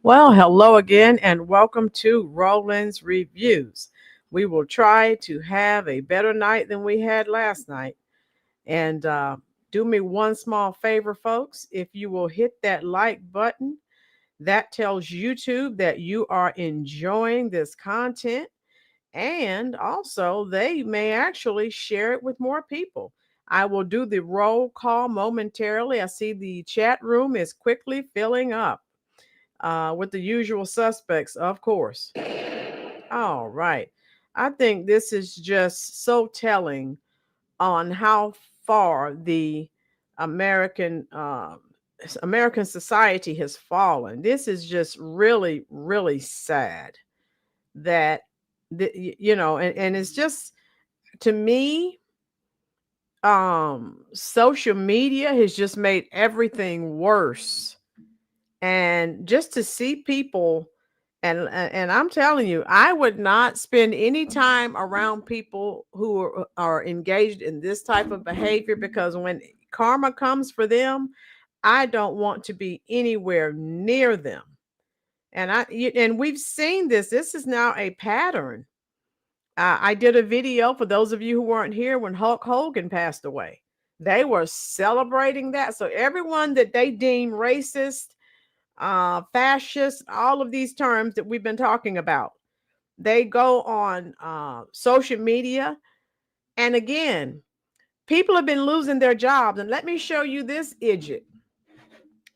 Well, hello again, and welcome to Rolynn's Reviews. We will try to have a better night than we had last night. And do me one small favor, folks. If you will hit that like button, that tells YouTube that you are enjoying this content. And also, they may actually share it with more people. I will do the roll call momentarily. I see the chat room is quickly filling up. With the usual suspects, of course. All right. I think this is just so telling on how far the American American society has fallen. This is just really, really sad that and it's just, to me, social media has just made everything worse. And just to see people, and I'm telling you, I would not spend any time around people who are engaged in this type of behavior, because when karma comes for them, I don't want to be anywhere near them. And we've seen this. This is now a pattern. I did a video for those of you who weren't here when Hulk Hogan passed away. They were celebrating that. So everyone that they deem racist, fascist, all of these terms that we've been talking about, they go on social media. And again, people have been losing their jobs. And let me show you this idiot.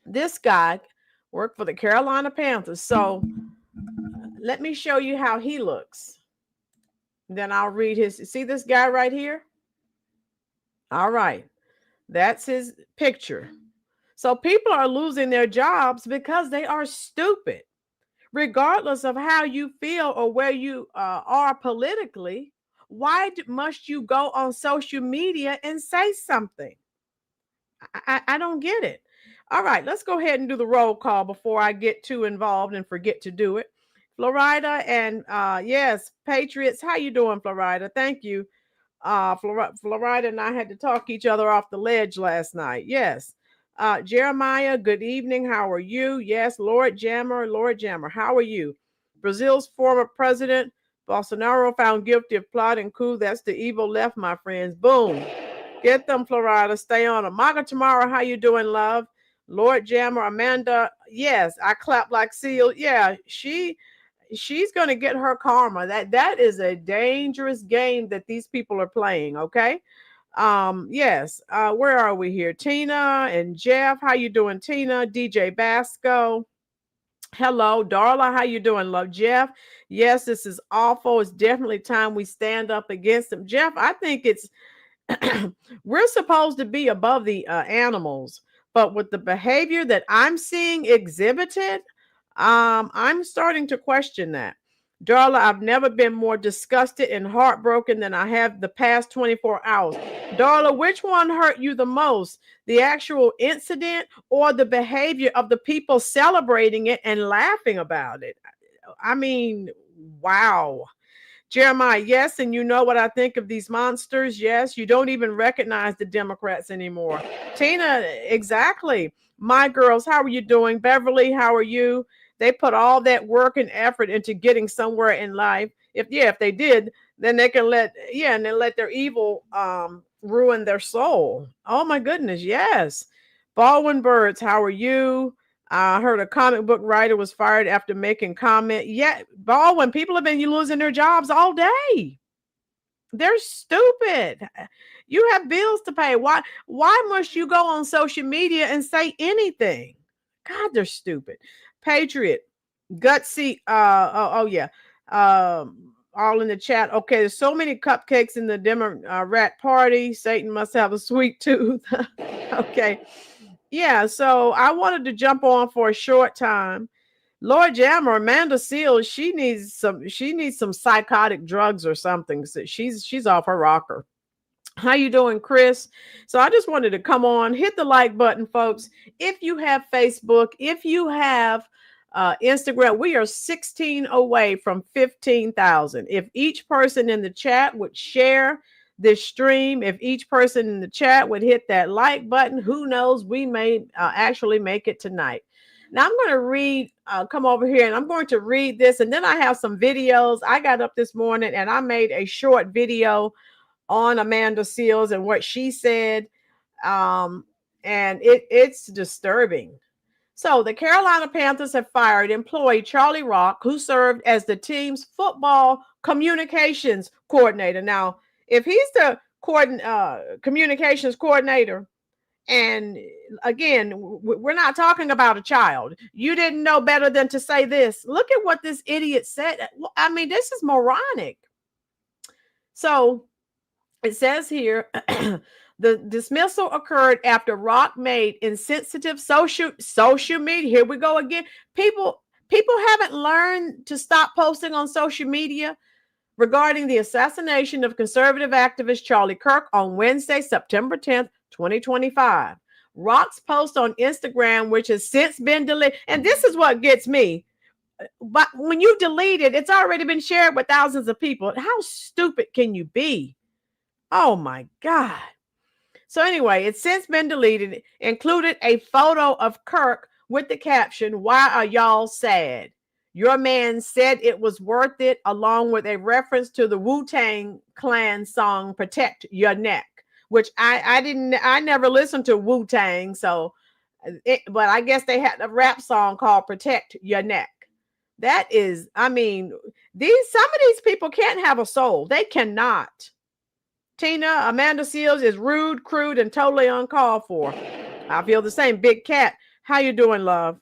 This guy worked for the Carolina Panthers. So let me show you how he looks. Then I'll read his. See this guy right here? All right. That's his picture. So people are losing their jobs because they are stupid. Regardless of how you feel or where you are politically, why must you go on social media and say something? I don't get it. All right, let's go ahead and do the roll call before I get too involved and forget to do it. Florida and yes, Patriots. How you doing, Florida? Thank you. Florida and I had to talk each other off the ledge last night. Yes. Jeremiah, good evening. How are you? Yes, Lord Jammer, how are you? Brazil's former president, Bolsonaro, found guilty of plotting coup. That's the evil left, my friends. Boom. Get them, Florida. Stay on them. Maga Tamara, how you doing, love? Lord Jammer, Amanda, yes, I clap like seal. Yeah, she's going to get her karma. That is a dangerous game that these people are playing, okay? Yes, where are we here? Tina and Jeff, how you doing, Tina? DJ Basco, hello. Darla, how you doing, love? Jeff, yes, this is awful. It's definitely time we stand up against them. Jeff, I think it's we're supposed to be above the animals, but with the behavior that I'm seeing exhibited, I'm starting to question that. Darla, I've never been more disgusted and heartbroken than I have the past 24 hours. Darla, which one hurt you the most? The actual incident or the behavior of the people celebrating it and laughing about it? I mean, wow. Jeremiah, yes, and you know what I think of these monsters. Yes, you don't even recognize the Democrats anymore. Tina, exactly. My girls, how are you doing? Beverly, how are you? They put all that work and effort into getting somewhere in life. If they did, then they can and then let their evil ruin their soul. Oh my goodness, yes. Baldwin Birds, how are you? I heard a comic book writer was fired after making comment. Yeah, Baldwin, people have been losing their jobs all day. They're stupid. You have bills to pay. Why must you go on social media and say anything? God, they're stupid. Patriot, gutsy. Oh yeah. All in the chat. Okay, there's so many cupcakes in the Democrat party. Satan must have a sweet tooth. Okay. Yeah, so I wanted to jump on for a short time. Lord Jammer, Amanda Seals, she needs some psychotic drugs or something. So she's off her rocker. How you doing, Chris? So I just wanted to come on, hit the like button, folks. If you have Facebook, if you have Instagram, we are 16 away from 15,000. If each person in the chat would share this stream, if each person in the chat would hit that like button, who knows, we may actually make it tonight. Now I'm going to read, come over here and I'm going to read this. And then I have some videos. I got up this morning and I made a short video on Amanda Seals and what she said. And it's disturbing. So the Carolina Panthers have fired employee Charlie Rock, who served as the team's football communications coordinator. Now, if he's the communications coordinator, and again, we're not talking about a child. You didn't know better than to say this. Look at what this idiot said. I mean, this is moronic. So it says here, the dismissal occurred after Rock made insensitive social media. Here we go again. People haven't learned to stop posting on social media regarding the assassination of conservative activist Charlie Kirk on Wednesday, September 10th, 2025. Rock's post on Instagram, which has since been deleted, and this is what gets me. But when you delete it, it's already been shared with thousands of people. How stupid can you be? Oh my God. So anyway, it's since been deleted, included a photo of Kirk with the caption, "Why are y'all sad? Your man said it was worth it," along with a reference to the Wu-Tang Clan song, "Protect Your Neck," which I never listened to Wu-Tang. So, but I guess they had a rap song called "Protect Your Neck." That is, I mean, some of these people can't have a soul. They cannot. Tina, Amanda Seals is rude, crude, and totally uncalled for. I feel the same. Big Cat, how you doing, love?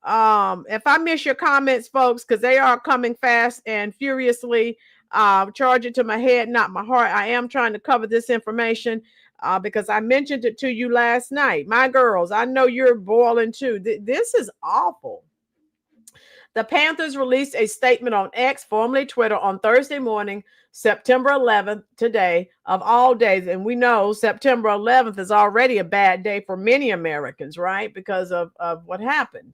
If I miss your comments, folks, because they are coming fast and furiously, charge it to my head, not my heart. I am trying to cover this information because I mentioned it to you last night. My girls, I know you're boiling too. This is awful. The Panthers released a statement on X, formerly Twitter, on Thursday morning, September 11th, today, of all days. And we know September 11th is already a bad day for many Americans, right? Because of what happened.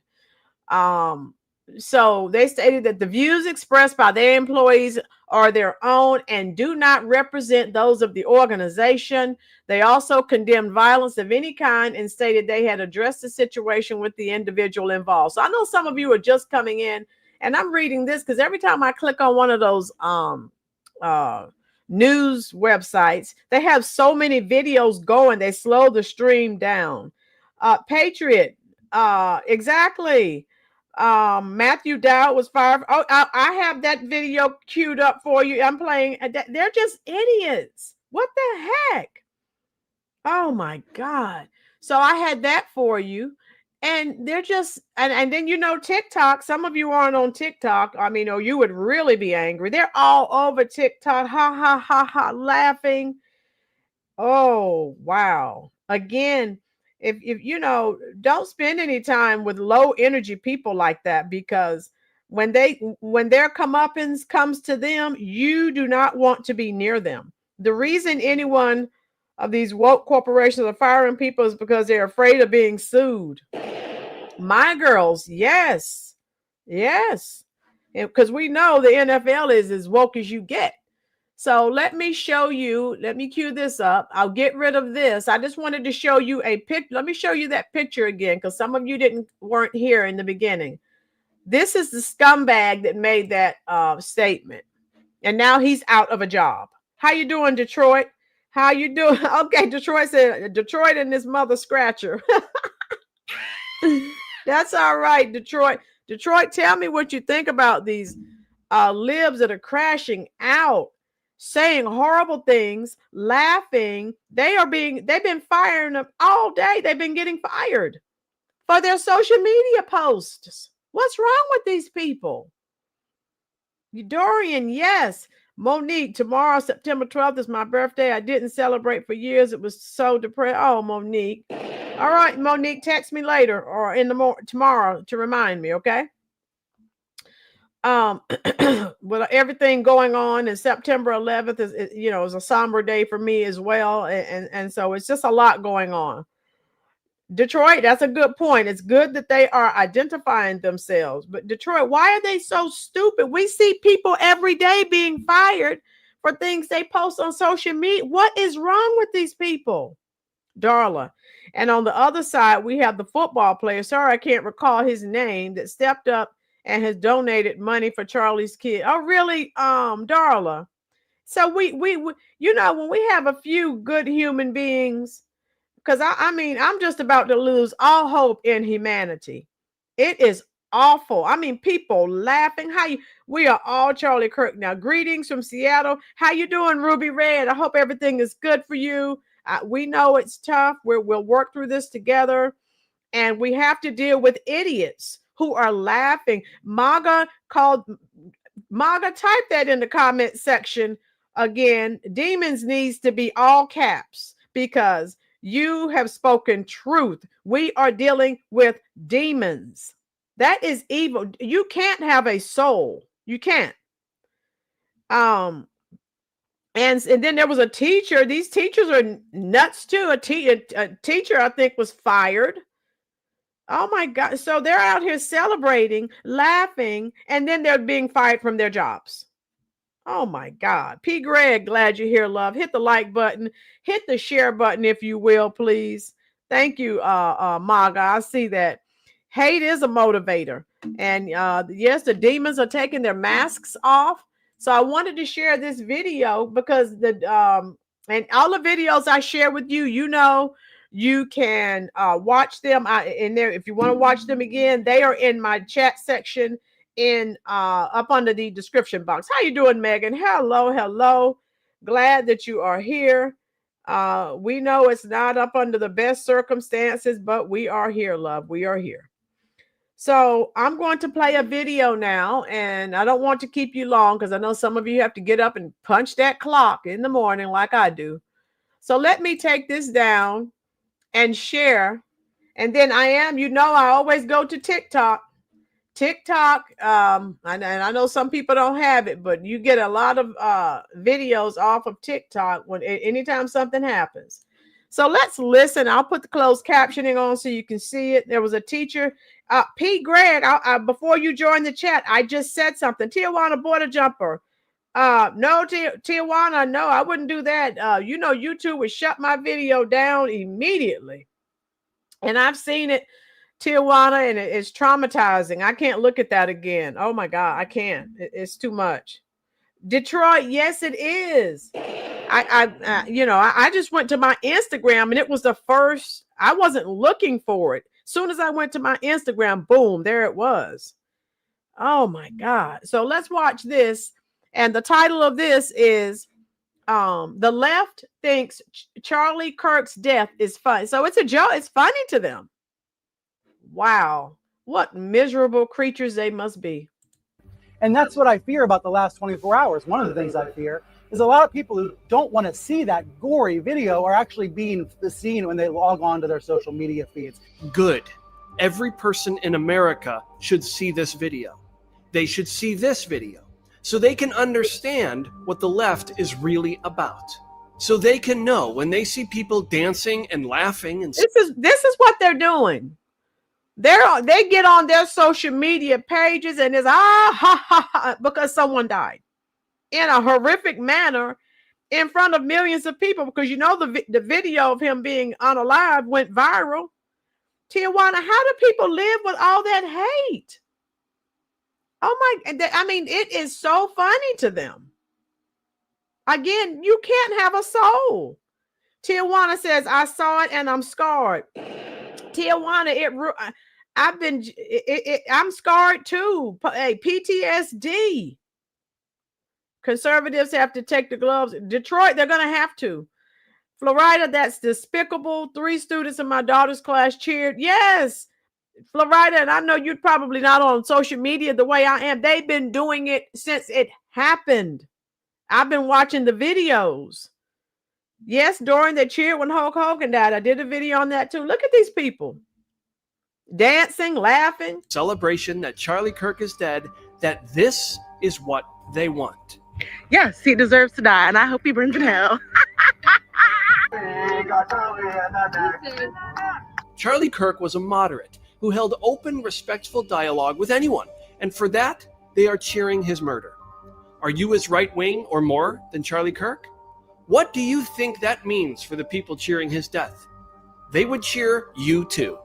So they stated that the views expressed by their employees are their own and do not represent those of the organization. They also condemned violence of any kind and stated they had addressed the situation with the individual involved. So I know some of you are just coming in, and I'm reading this because every time I click on one of those news websites, they have so many videos going, they slow the stream down. Patriot, exactly. Matthew Dowd was fired. Oh, I have that video queued up for you. I'm playing. They're just idiots. What the heck? Oh my God. So I had that for you. And they're just, and then, TikTok, some of you aren't on TikTok. I mean, you would really be angry. They're all over TikTok. Ha, ha, ha, ha, laughing. Oh, wow. Again, if don't spend any time with low energy people like that, because when their comeuppance comes to them, you do not want to be near them. The reason anyone of these woke corporations are firing people is because they're afraid of being sued. My girls, yes. Yes. because we know the NFL is as woke as you get. So let me show you. Let me cue this up. I'll get rid of this. I just wanted to show you a pic. Let me show you that picture again, because some of you weren't here in the beginning. This is the scumbag that made that statement, and now he's out of a job. How you doing, Detroit? How you doing? Okay, Detroit said, Detroit and his mother scratcher. That's all right, Detroit. Detroit, tell me what you think about these libs that are crashing out, saying horrible things, laughing. They've been firing them all day. They've been getting fired for their social media posts. What's wrong with these people? Dorian, yes. Monique, tomorrow, September 12th, is my birthday. I didn't celebrate for years. It was so depressed. Oh, Monique. All right, Monique, text me later or in the tomorrow to remind me, okay? With everything going on, and September 11th is a somber day for me as well, and so it's just a lot going on. Detroit, that's a good point. It's good that they are identifying themselves. But Detroit, why are they so stupid? We see people every day being fired for things they post on social media. What is wrong with these people? Darla. And on the other side, we have the football player. Sorry, I can't recall his name, that stepped up and has donated money for Charlie's kid. Oh, really? Darla. So we when we have a few good human beings, because I mean, I'm just about to lose all hope in humanity. It is awful. I mean, people laughing. We are all Charlie Kirk now. Greetings from Seattle. How you doing, Ruby Red? I hope everything is good for you. We know it's tough. We'll work through this together. And we have to deal with idiots who are laughing. MAGA, type that in the comment section again. Demons needs to be all caps, because you have spoken truth. We are dealing with demons. That is evil. You can't have a soul. You can't. And then there was a teacher. These teachers are nuts too. A teacher, I think, was fired. Oh my God. So they're out here celebrating, laughing, and then they're being fired from their jobs. Oh my God. P. Greg, glad you're here, love. Hit the like button. Hit the share button, if you will, please. Thank you, MAGA. I see that. Hate is a motivator. And yes, the demons are taking their masks off. So I wanted to share this video because and all the videos I share with you, you can watch them in there. If you want to watch them again, they are in my chat section up under the description box. How you doing, Megan? Hello. Glad that you are here. We know it's not up under the best circumstances, but we are here, love. We are here. So I'm going to play a video now, and I don't want to keep you long because I know some of you have to get up and punch that clock in the morning like I do. So let me take this down and share. And then I always go to TikTok. And I know some people don't have it, but you get a lot of videos off of TikTok anytime something happens. So let's listen. I'll put the closed captioning on so you can see it. There was a teacher, P. Greg. Before you join the chat, I just said something. Tijuana border jumper. No, Tijuana, no, I wouldn't do that. YouTube would shut my video down immediately, and I've seen it. Tijuana, and it's traumatizing. I can't look at that again. Oh my God, I can't. It's too much. Detroit, yes, it is. I just went to my Instagram, and it was the first. I wasn't looking for it. As soon as I went to my Instagram, boom, there it was. Oh my God. So let's watch this. And the title of this is The Left Thinks Charlie Kirk's Death is Funny. So it's a joke. It's funny to them. Wow, what miserable creatures they must be. And that's what I fear about the last 24 hours. One of the things I fear is a lot of people who don't want to see that gory video are actually being seen when they log on to their social media feeds. Good. Every person in America should see this video. They should see this video so they can understand what the left is really about. So they can know when they see people dancing and laughing. And this is what they're doing. They get on their social media pages and it's ha ha ha because someone died in a horrific manner in front of millions of people, because you know the video of him being unalive went viral. Tijuana, how do people live with all that hate? Oh my, I mean, it is so funny to them. Again, you can't have a soul. Tijuana says, I saw it and I'm scarred. Tijuana, I'm scarred too. Hey, PTSD. Conservatives have to take the gloves. Detroit, they're going to have to. Florida, that's despicable. 3 students in my daughter's class cheered. Yes, Florida, and I know you're probably not on social media the way I am. They've been doing it since it happened. I've been watching the videos. Yes, Dorian, they cheered when Hulk Hogan died. I did a video on that too. Look at these people. Dancing, laughing. Celebration that Charlie Kirk is dead, that this is what they want. Yes, he deserves to die, and I hope he burns in hell. Charlie Kirk was a moderate who held open, respectful dialogue with anyone, and for that, they are cheering his murder. Are you as right-wing or more than Charlie Kirk? What do you think that means for the people cheering his death? They would cheer you too.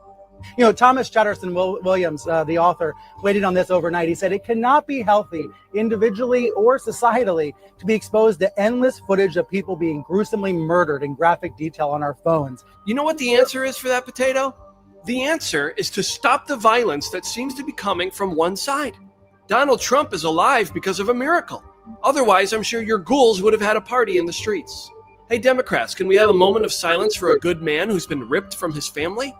You know, Thomas Chatterton Williams, the author, weighed in on this overnight. He said, it cannot be healthy, individually or societally, to be exposed to endless footage of people being gruesomely murdered in graphic detail on our phones. You know what the answer is for that, Potato? The answer is to stop the violence that seems to be coming from one side. Donald Trump is alive because of a miracle. Otherwise, I'm sure your ghouls would have had a party in the streets. Hey, Democrats, can we have a moment of silence for a good man who's been ripped from his family?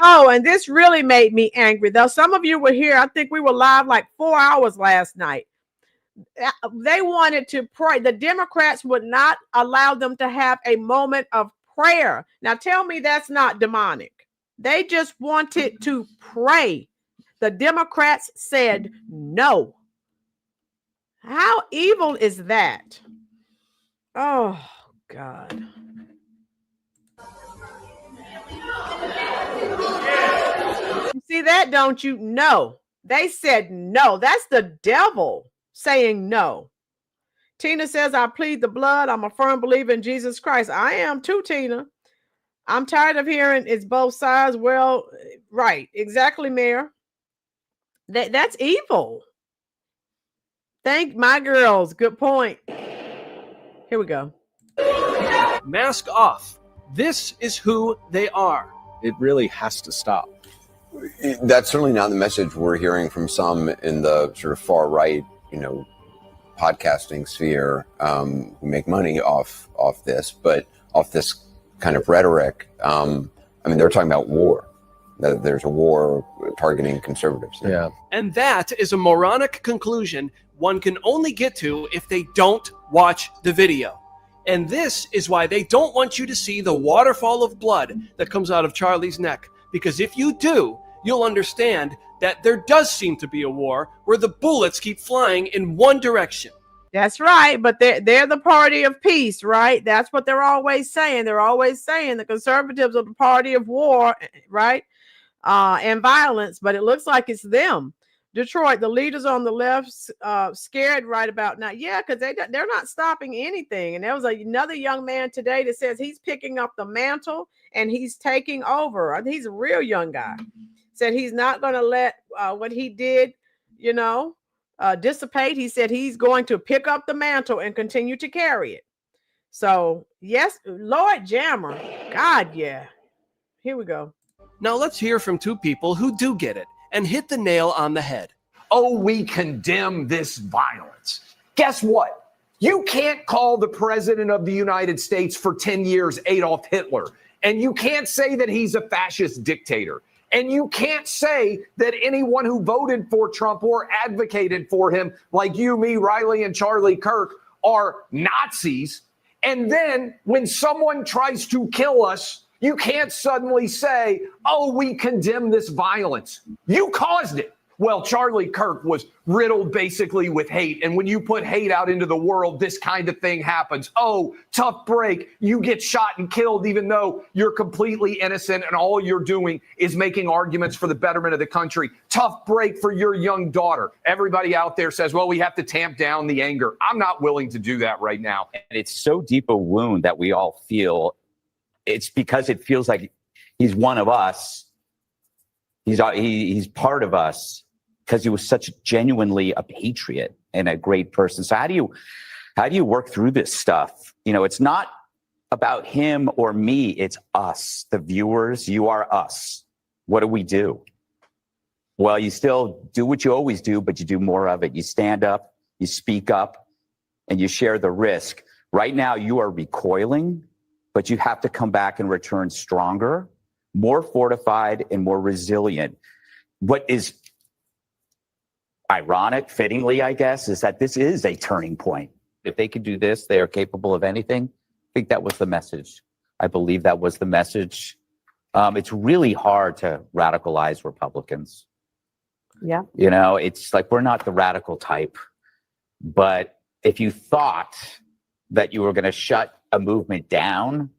Oh, and this really made me angry. Though some of you were here, I think we were live like 4 hours last night. They wanted to pray. The Democrats would not allow them to have a moment of prayer. Now tell me that's not demonic. They just wanted to pray. The Democrats said no. How evil is that? Oh, God. You see that, don't you? No. They said no. That's the devil saying no. Tina says, I plead the blood. I'm a firm believer in Jesus Christ. I am too, Tina. I'm tired of hearing it's both sides. Well, right. Exactly, Mayor. That's evil. Thank my girls. Good point. Here we go. Mask off. This is who they are. It really has to stop. That's certainly not the message we're hearing from some in the sort of far right, podcasting sphere who make money off this, but off this kind of rhetoric. They're talking about war. That there's a war targeting conservatives. Yeah. And that is a moronic conclusion one can only get to if they don't watch the video. And this is why they don't want you to see the waterfall of blood that comes out of Charlie's neck. Because if you do, you'll understand that there does seem to be a war where the bullets keep flying in one direction. That's right. But they're the party of peace, right? That's what they're always saying. They're always saying the conservatives are the party of war, right? And violence. But it looks like it's them. Detroit, the leaders on the left scared right about now. Yeah, because they're not stopping anything. And there was another young man today that says he's picking up the mantle and he's taking over. He's a real young guy. Said he's not going to let what he did, dissipate. He said he's going to pick up the mantle and continue to carry it. So, yes, Lord Jammer. God, yeah. Here we go. Now let's hear from two people who do get it and hit the nail on the head. Oh, we condemn this violence. Guess what? You can't call the president of the United States for 10 years Adolf Hitler. And you can't say that he's a fascist dictator. And you can't say that anyone who voted for Trump or advocated for him, like you, me, Riley, and Charlie Kirk, are Nazis. And then when someone tries to kill us, you can't suddenly say, oh, we condemn this violence. You caused it. Well, Charlie Kirk was riddled basically with hate. And when you put hate out into the world, this kind of thing happens. Oh, tough break. You get shot and killed, even though you're completely innocent and all you're doing is making arguments for the betterment of the country. Tough break for your young daughter. Everybody out there says, well, we have to tamp down the anger. I'm not willing to do that right now. And it's so deep a wound that we all feel. It's because it feels like he's one of us. He's part of us because he was such genuinely a patriot and a great person. So how do you work through this stuff? You know, it's not about him or me. It's us, the viewers. You are us. What do we do? Well, you still do what you always do, but you do more of it. You stand up, you speak up, and you share the risk. Right now, you are recoiling, but you have to come back and return stronger, more fortified, and more resilient. What is ironic, fittingly, I guess, is that this is a turning point. If they could do this, they are capable of anything. I think that was the message. I believe that was the message. It's really hard to radicalize Republicans. Yeah. You know, it's like we're not the radical type. But if you thought that you were going to shut a movement down,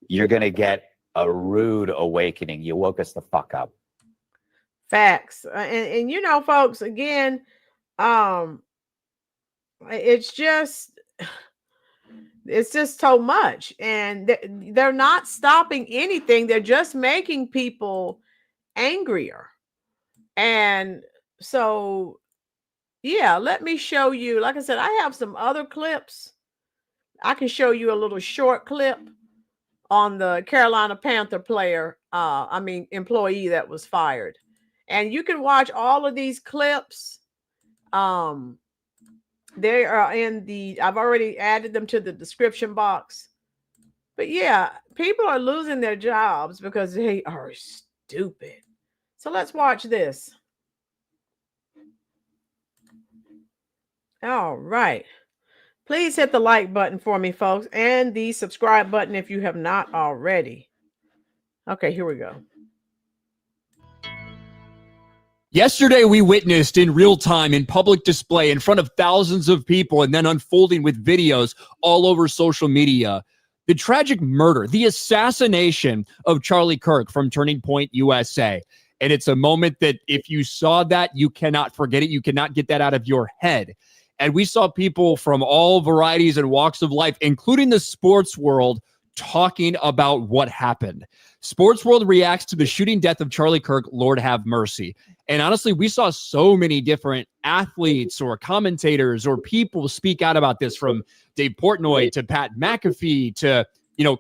you're going to get a rude awakening. You woke us the fuck up. Facts. And you know, folks, again, it's just so much. And they're not stopping anything. They're just making people angrier. And so, yeah, let me show you. Like I said, I have some other clips. I can show you a little short clip on the Carolina Panther employee that was fired. And you can watch all of these clips. They are I've already added them to the description box. But yeah, people are losing their jobs because they are stupid. So let's watch this. All right. Please hit the like button for me, folks, and the subscribe button if you have not already. Okay, here we go. Yesterday, we witnessed in real time, in public display, in front of thousands of people, and then unfolding with videos all over social media, the tragic murder, the assassination of Charlie Kirk from Turning Point USA. And it's a moment that if you saw that, you cannot forget it. You cannot get that out of your head. And we saw people from all varieties and walks of life, including the sports world, talking about what happened. Sports world reacts to the shooting death of Charlie Kirk. Lord have mercy. And honestly, we saw so many different athletes or commentators or people speak out about this, from Dave Portnoy to Pat McAfee to,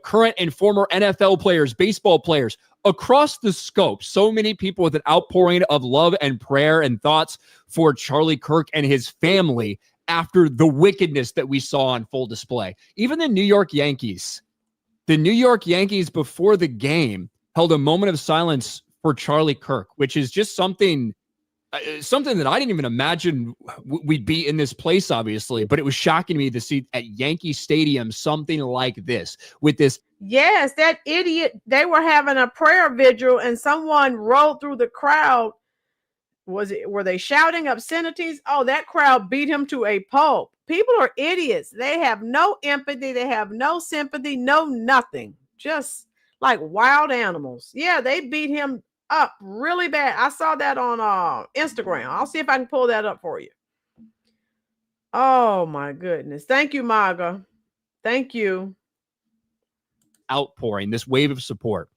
current and former NFL players, baseball players, across the scope. So many people with an outpouring of love and prayer and thoughts for Charlie Kirk and his family after the wickedness that we saw on full display. Even the New York Yankees before the game held a moment of silence for Charlie Kirk, which is just something that I didn't even imagine we'd be in this place, obviously, but it was shocking to me to see at Yankee Stadium something like this with this. Yes, that idiot. They were having a prayer vigil and someone rolled through the crowd. Were they shouting obscenities? Oh, that crowd beat him to a pulp. People are idiots. They have no empathy. They have no sympathy, no nothing. Just like wild animals. Yeah, they beat him up really bad. I saw that on Instagram. I'll see if I can pull that up for you. Oh my goodness. Thank you, Maga. Thank you. Outpouring, this wave of support.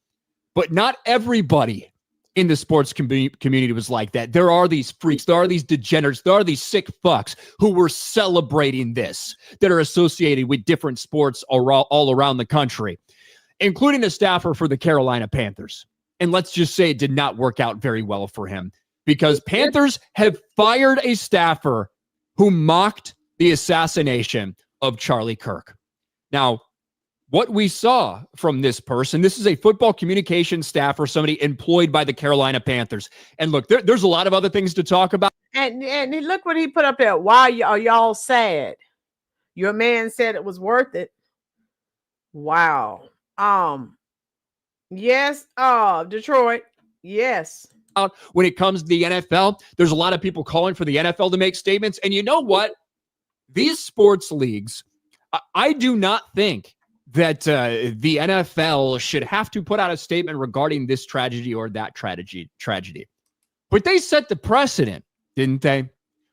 But not everybody in the sports community was like that. There are these freaks, there are these degenerates, there are these sick fucks who were celebrating this, that are associated with different sports all around the country, including a staffer for the Carolina Panthers. And let's just say it did not work out very well for him, because Panthers have fired a staffer who mocked the assassination of Charlie Kirk. Now, what we saw from this person, this is a football communication staffer, somebody employed by the Carolina Panthers. And look, there's a lot of other things to talk about. And look what he put up there. Why are y'all sad? Your man said it was worth it. Wow. Yes. Detroit. Yes. when it comes to the NFL. There's a lot of people calling for the NFL to make statements. And you know what? These sports leagues, I do not think that the NFL should have to put out a statement regarding this tragedy or that tragedy. But they set the precedent, didn't they?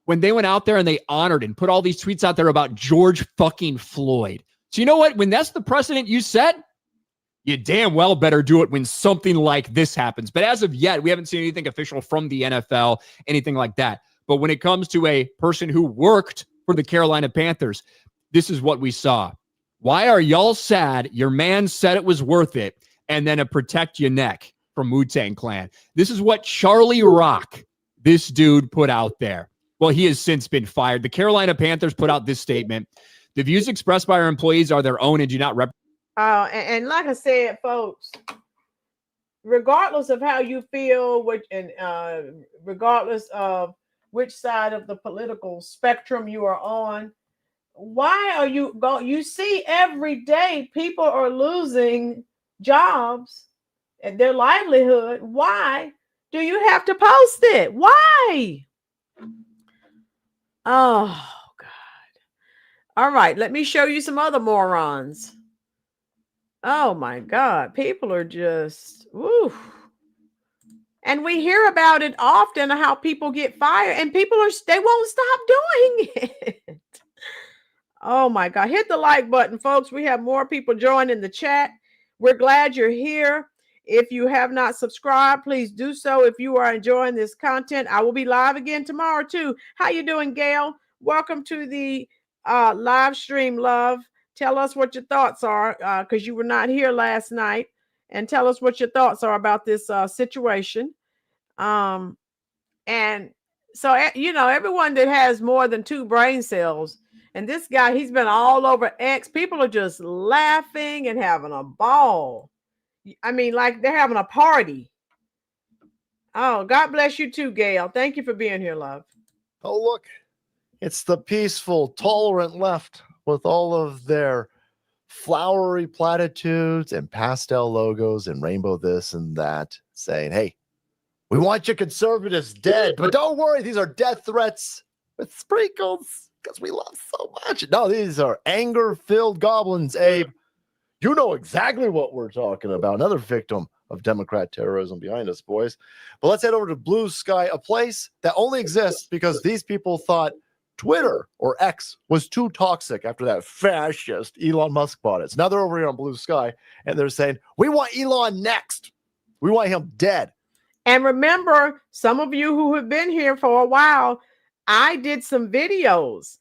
When they went out there and they honored and put all these tweets out there about George fucking Floyd. So you know what? When that's the precedent you set, you damn well better do it when something like this happens. But as of yet, we haven't seen anything official from the NFL, anything like that. But when it comes to a person who worked for the Carolina Panthers, this is what we saw. Why are y'all sad? Your man said it was worth it. And then a protect your neck from Wu-Tang Clan. This is what Charlie Rock, this dude, put out there. Well, he has since been fired. The Carolina Panthers put out this statement. The views expressed by our employees are their own and do not represent. And like I said, folks, regardless of how you feel, regardless of which side of the political spectrum you are on, why are you going? You see every day people are losing jobs and their livelihood. Why do you have to post it? Why? Oh, God. All right, let me show you some other morons. Oh, my God. People are just, woo. And we hear about it often, how people get fired, and they won't stop doing it. Oh, my God. Hit the like button, folks. We have more people joining the chat. We're glad you're here. If you have not subscribed, please do so. If you are enjoying this content, I will be live again tomorrow too. How you doing, Gail? Welcome to the live stream, love. Tell us what your thoughts are, because you were not here last night, and tell us what your thoughts are about this situation. And so, everyone that has more than 2 brain cells, and this guy, he's been all over X. People are just laughing and having a ball. I mean, like they're having a party. Oh, God bless you too, Gail. Thank you for being here, love. Oh, look, it's the peaceful, tolerant left with all of their flowery platitudes and pastel logos and rainbow this and that, saying, hey, we want you conservatives dead, but don't worry, these are death threats with sprinkles because we love so much. No, these are anger-filled goblins, Abe. You know exactly what we're talking about. Another victim of Democrat terrorism behind us, boys. But let's head over to Blue Sky, a place that only exists because these people thought Twitter or X was too toxic after that fascist Elon Musk bought it. So now they're over here on Blue Sky, and they're saying, we want Elon next. We want him dead. And remember, some of you who have been here for a while, I did some videos.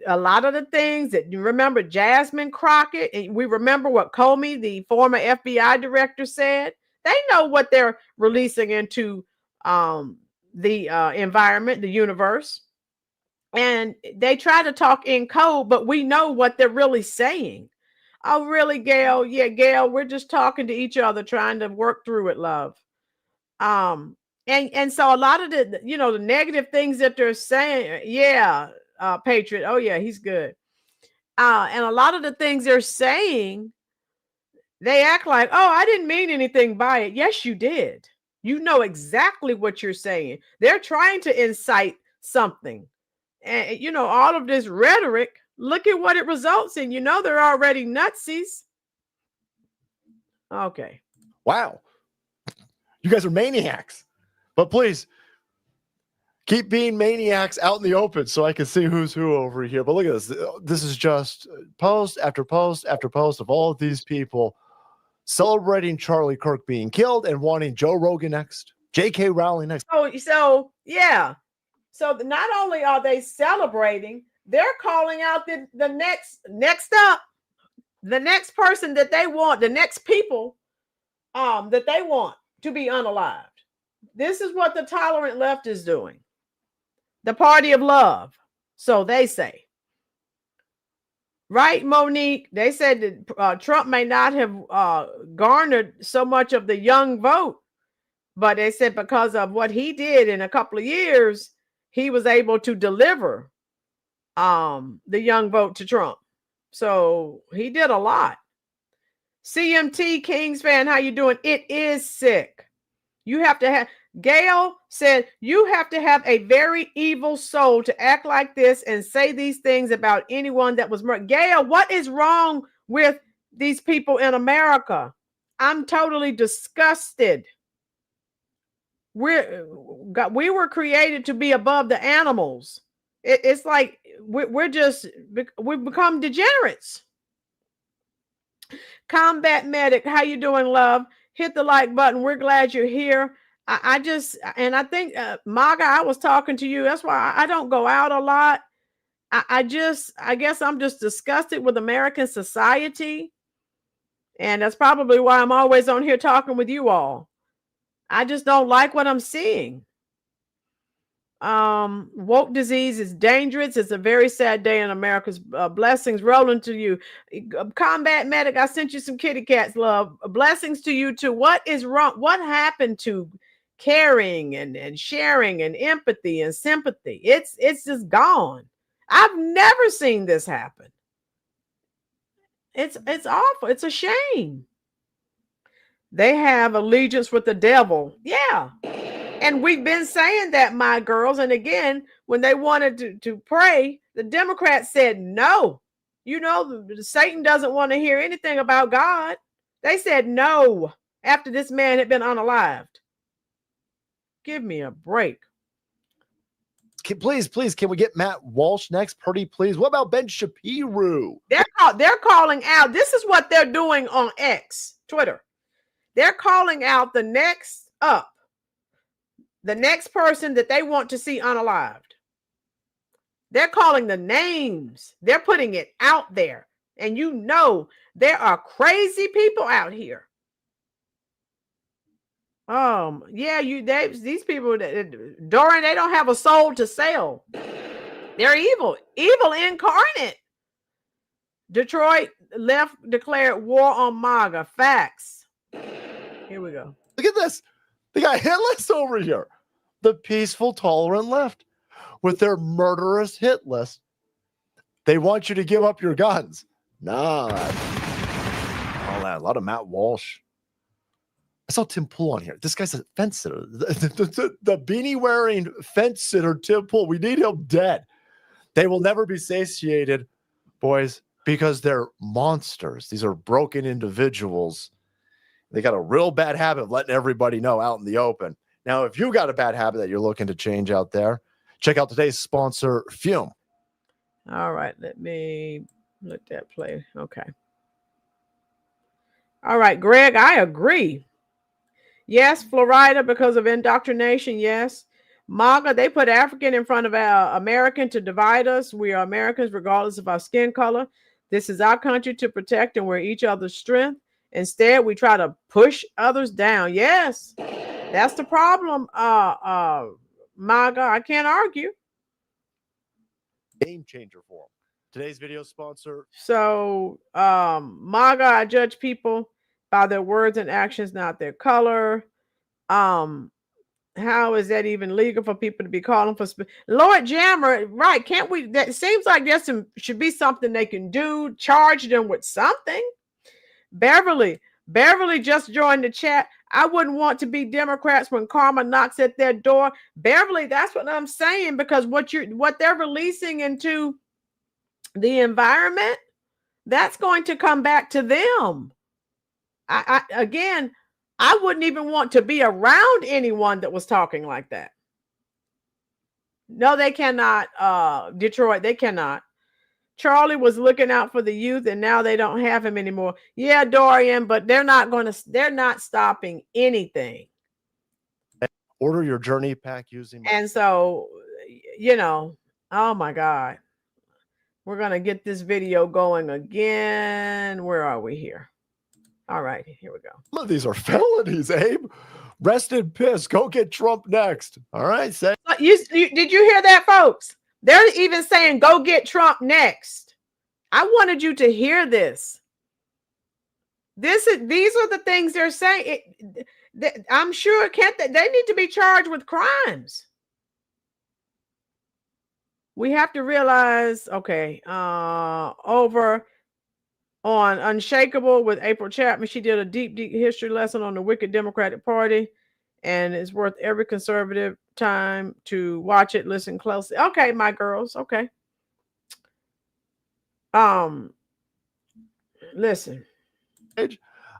A lot of the things that you remember, Jasmine Crockett, and we remember what Comey, the former FBI director, said. They know what they're releasing into the environment, the universe. And they try to talk in code, but we know what they're really saying. Oh, really, Gail? Yeah, Gail, we're just talking to each other, trying to work through it, love. And so a lot of the, the negative things that they're saying, yeah, Patriot. Oh yeah, he's good. And a lot of the things they're saying, they act like, oh, I didn't mean anything by it. Yes, you did. You know exactly what you're saying. They're trying to incite something. And all of this rhetoric, look at what it results in. They're already nutsies. Okay. Wow. You guys are maniacs. But please, keep being maniacs out in the open so I can see who's who over here. But look at this. This is just post after post after post of all of these people celebrating Charlie Kirk being killed and wanting Joe Rogan next, J.K. Rowling next. So yeah. So not only are they celebrating, they're calling out the next up, the next person that they want, the next people that they want to be unalived. This is what the tolerant left is doing. The party of love, so they say. Right, Monique? They said that Trump may not have garnered so much of the young vote, but they said because of what he did in a couple of years, he was able to deliver the young vote to Trump. So he did a lot. CMT Kings fan, how you doing? It is sick. You have to have, Gail said, you have to have a very evil soul to act like this and say these things about anyone that was murdered. Gail, what is wrong with these people in America? I'm totally disgusted. We were created to be above the animals. It's like we've become degenerates. Combat Medic, how you doing, love? Hit the like button. We're glad you're here. I think Maga, I was talking to you. That's why I don't go out a lot. I guess I'm just disgusted with American society. And that's probably why I'm always on here talking with you all. I just don't like what I'm seeing. Woke disease is dangerous. It's a very sad day in America's blessings rolling to you. Combat Medic, I sent you some kitty cats, love. Blessings to you too. What is wrong? What happened to caring and sharing and empathy and sympathy? It's just gone. I've never seen this happen. It's awful. It's a shame. They have allegiance with the devil. Yeah. And we've been saying that, my girls. And again, when they wanted to pray, the Democrats said no. You know, Satan doesn't want to hear anything about God. They said no after this man had been unalived. Give me a break. Please, can we get Matt Walsh next? Pretty please. What about Ben Shapiro? They're calling out. This is what they're doing on X, Twitter. They're calling out the next person that they want to see unalived. They're calling the names. They're putting it out there. And you know, there are crazy people out here. Yeah, these people, Dorian, they don't have a soul to sell. They're evil incarnate. Detroit left declared war on MAGA. Facts. Here we go. Look at this. They got hit list over here. The peaceful, tolerant left with their murderous hit list. They want you to give up your guns. Nah. All that. A lot of Matt Walsh. I saw Tim Pool on here. This guy's a fence sitter. The beanie wearing fence sitter, Tim Pool. We need him dead. They will never be satiated, boys, because they're monsters. These are broken individuals. They got a real bad habit of letting everybody know out in the open. Now, if you got a bad habit that you're looking to change out there, check out today's sponsor, Fume. All right, let me let that play. Okay. All right, Greg, I agree. Yes, Florida, because of indoctrination, yes. MAGA, they put African in front of American to divide us. We are Americans regardless of our skin color. This is our country to protect, and we're each other's strength. Instead, we try to push others down. Yes, that's the problem, MAGA. I can't argue. Game changer for them. Today's video sponsor. So, MAGA, I judge people by their words and actions, not their color. How is that even legal for people to be calling for Lord Jammer? Right? Can't we? That seems like there's should be something they can do. Charge them with something. Beverly just joined the chat. I wouldn't want to be Democrats when karma knocks at their door. Beverly, that's what I'm saying, because what they're releasing into the environment, that's going to come back to them. I wouldn't even want to be around anyone that was talking like that. No, they cannot. Detroit, they cannot. Charlie was looking out for the youth, and now they don't have him anymore. Yeah, Dorian, but they're not stopping anything. Order your journey pack using. And so, you know, oh my God. We're going to get this video going again. Where are we here? All right, here we go. Some of these are felonies, Abe. Rest in piss. Go get Trump next. All right, say. Did you hear that, folks? They're even saying, go get Trump next. I wanted you to hear this. These are the things they're saying. I'm sure they need to be charged with crimes. We have to realize, okay, over on Unshakable with April Chapman, she did a deep history lesson on the wicked Democratic Party and it's worth every conservative time to watch it, listen closely. Okay, my girls. Okay. Listen.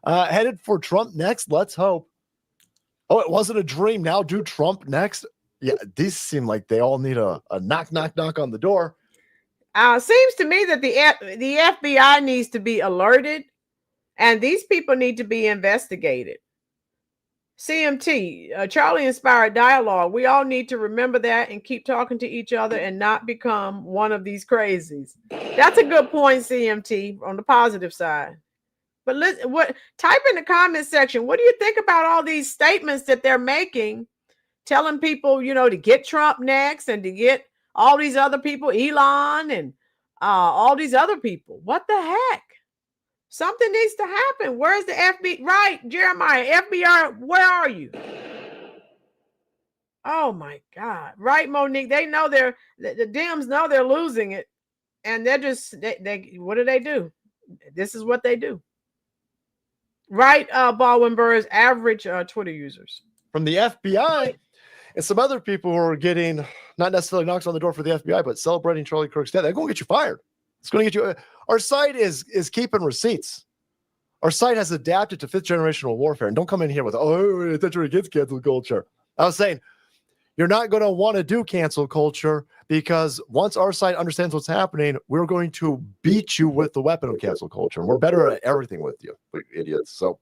Headed for Trump next. Let's hope. Oh, it wasn't a dream. Now do Trump next. Yeah, these seem like they all need a knock, knock, knock on the door. Seems to me that the FBI needs to be alerted, and these people need to be investigated. CMT, Charlie-inspired dialogue. We all need to remember that and keep talking to each other and not become one of these crazies. That's a good point, CMT, on the positive side. But listen, type in the comment section. What do you think about all these statements that they're making, telling people, to get Trump next and to get all these other people, Elon and all these other people? What the heck? Something needs to happen. Where's the FBI? Right, Jeremiah, FBI, where are you? Oh my God. Right, Monique. They know the Dems know they're losing it. And they're just, they what do? This is what they do. Right, Baldwin Burr's average Twitter users. From the FBI and some other people who are getting, not necessarily knocks on the door for the FBI, but celebrating Charlie Kirk's death. They're going to get you fired. It's going to get you. Our site is keeping receipts. Our site has adapted to fifth generational warfare. And don't come in here with, oh, that's where it gets cancel culture. I was saying, you're not going to want to do cancel culture because once our site understands what's happening, we're going to beat you with the weapon of cancel culture. And we're better at everything with you, idiots. So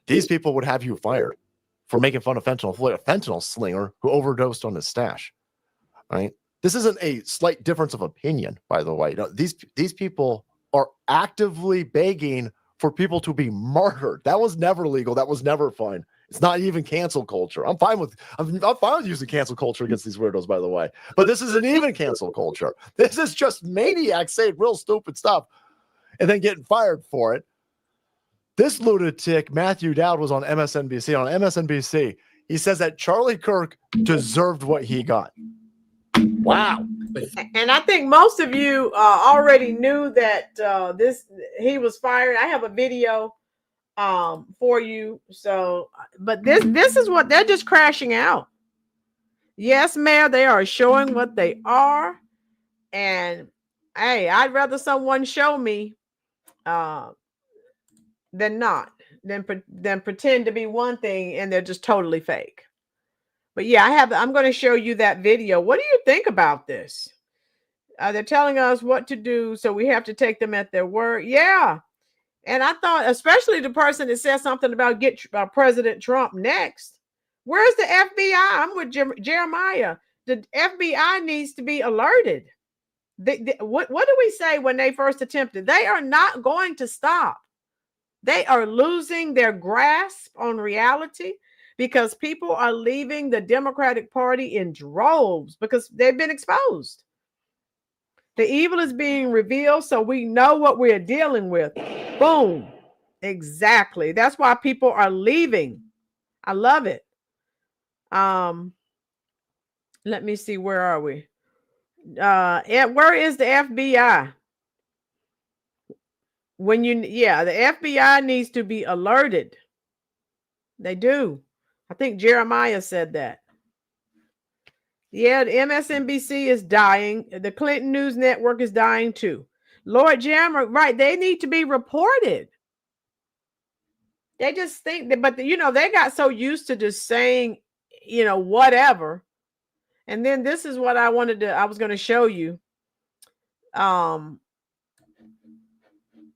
these people would have you fired for making fun of fentanyl slinger who overdosed on his stash. Right? This isn't a slight difference of opinion, by the way. No, these people are actively begging for people to be murdered. That was never legal. That was never fine. It's not even cancel culture. I'm fine with using cancel culture against these weirdos, by the way. But this isn't even cancel culture. This is just maniacs saying real stupid stuff and then getting fired for it. This lunatic, Matthew Dowd, was on MSNBC. On MSNBC, he says that Charlie Kirk deserved what he got. Wow. And I think most of you already knew that he was fired. I have a video for you. So, but this is what they're just crashing out. Yes, Mayor, they are showing what they are. And hey, I'd rather someone show me than pretend to be one thing and they're just totally fake. But yeah, I'm going to show you that video. What do you think about this? They're telling us what to do, so we have to take them at their word. Yeah. And I thought, especially the person that said something about get President Trump next. Where's the FBI? I'm with Jeremiah. The FBI needs to be alerted. What do we say when they first attempted? They are not going to stop. They are losing their grasp on reality because people are leaving the Democratic Party in droves because they've been exposed. The evil is being revealed, so we know what we're dealing with. Boom. Exactly. That's why people are leaving. I love it. Let me see. Where are we? Where is the FBI? The FBI needs to be alerted. They do. I think Jeremiah said that. Yeah, the MSNBC is dying. The Clinton News Network is dying too. Lord Jeremiah, right? They need to be reported. They just think that, but they got so used to just saying, whatever. And then this is what I was going to show you.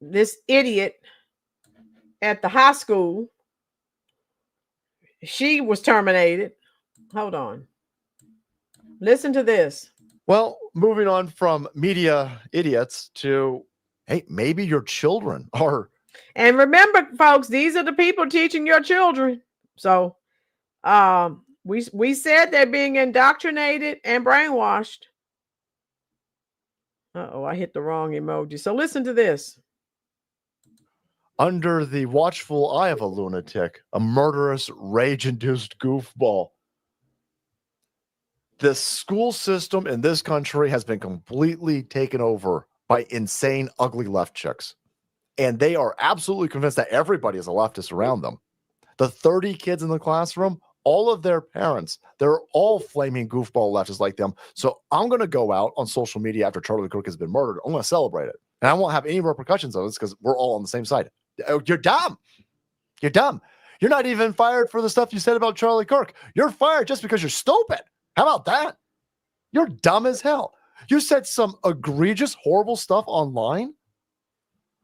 This idiot at the high school, she was terminated. Hold on. Listen to this. Well, moving on from media idiots to, hey, maybe your children are. And remember, folks, these are the people teaching your children. So we said they're being indoctrinated and brainwashed. Uh-oh, I hit the wrong emoji. So listen to this. Under the watchful eye of a lunatic, a murderous, rage-induced goofball. The school system in this country has been completely taken over by insane, ugly left chicks. And they are absolutely convinced that everybody is a leftist around them. The 30 kids in the classroom, all of their parents, they're all flaming goofball leftists like them. So I'm going to go out on social media after Charlie Kirk has been murdered. I'm going to celebrate it. And I won't have any repercussions of this because we're all on the same side. You're dumb. You're dumb. You're not even fired for the stuff you said about Charlie Kirk. You're fired just because you're stupid. How about that? You're dumb as hell. You said some egregious, horrible stuff online,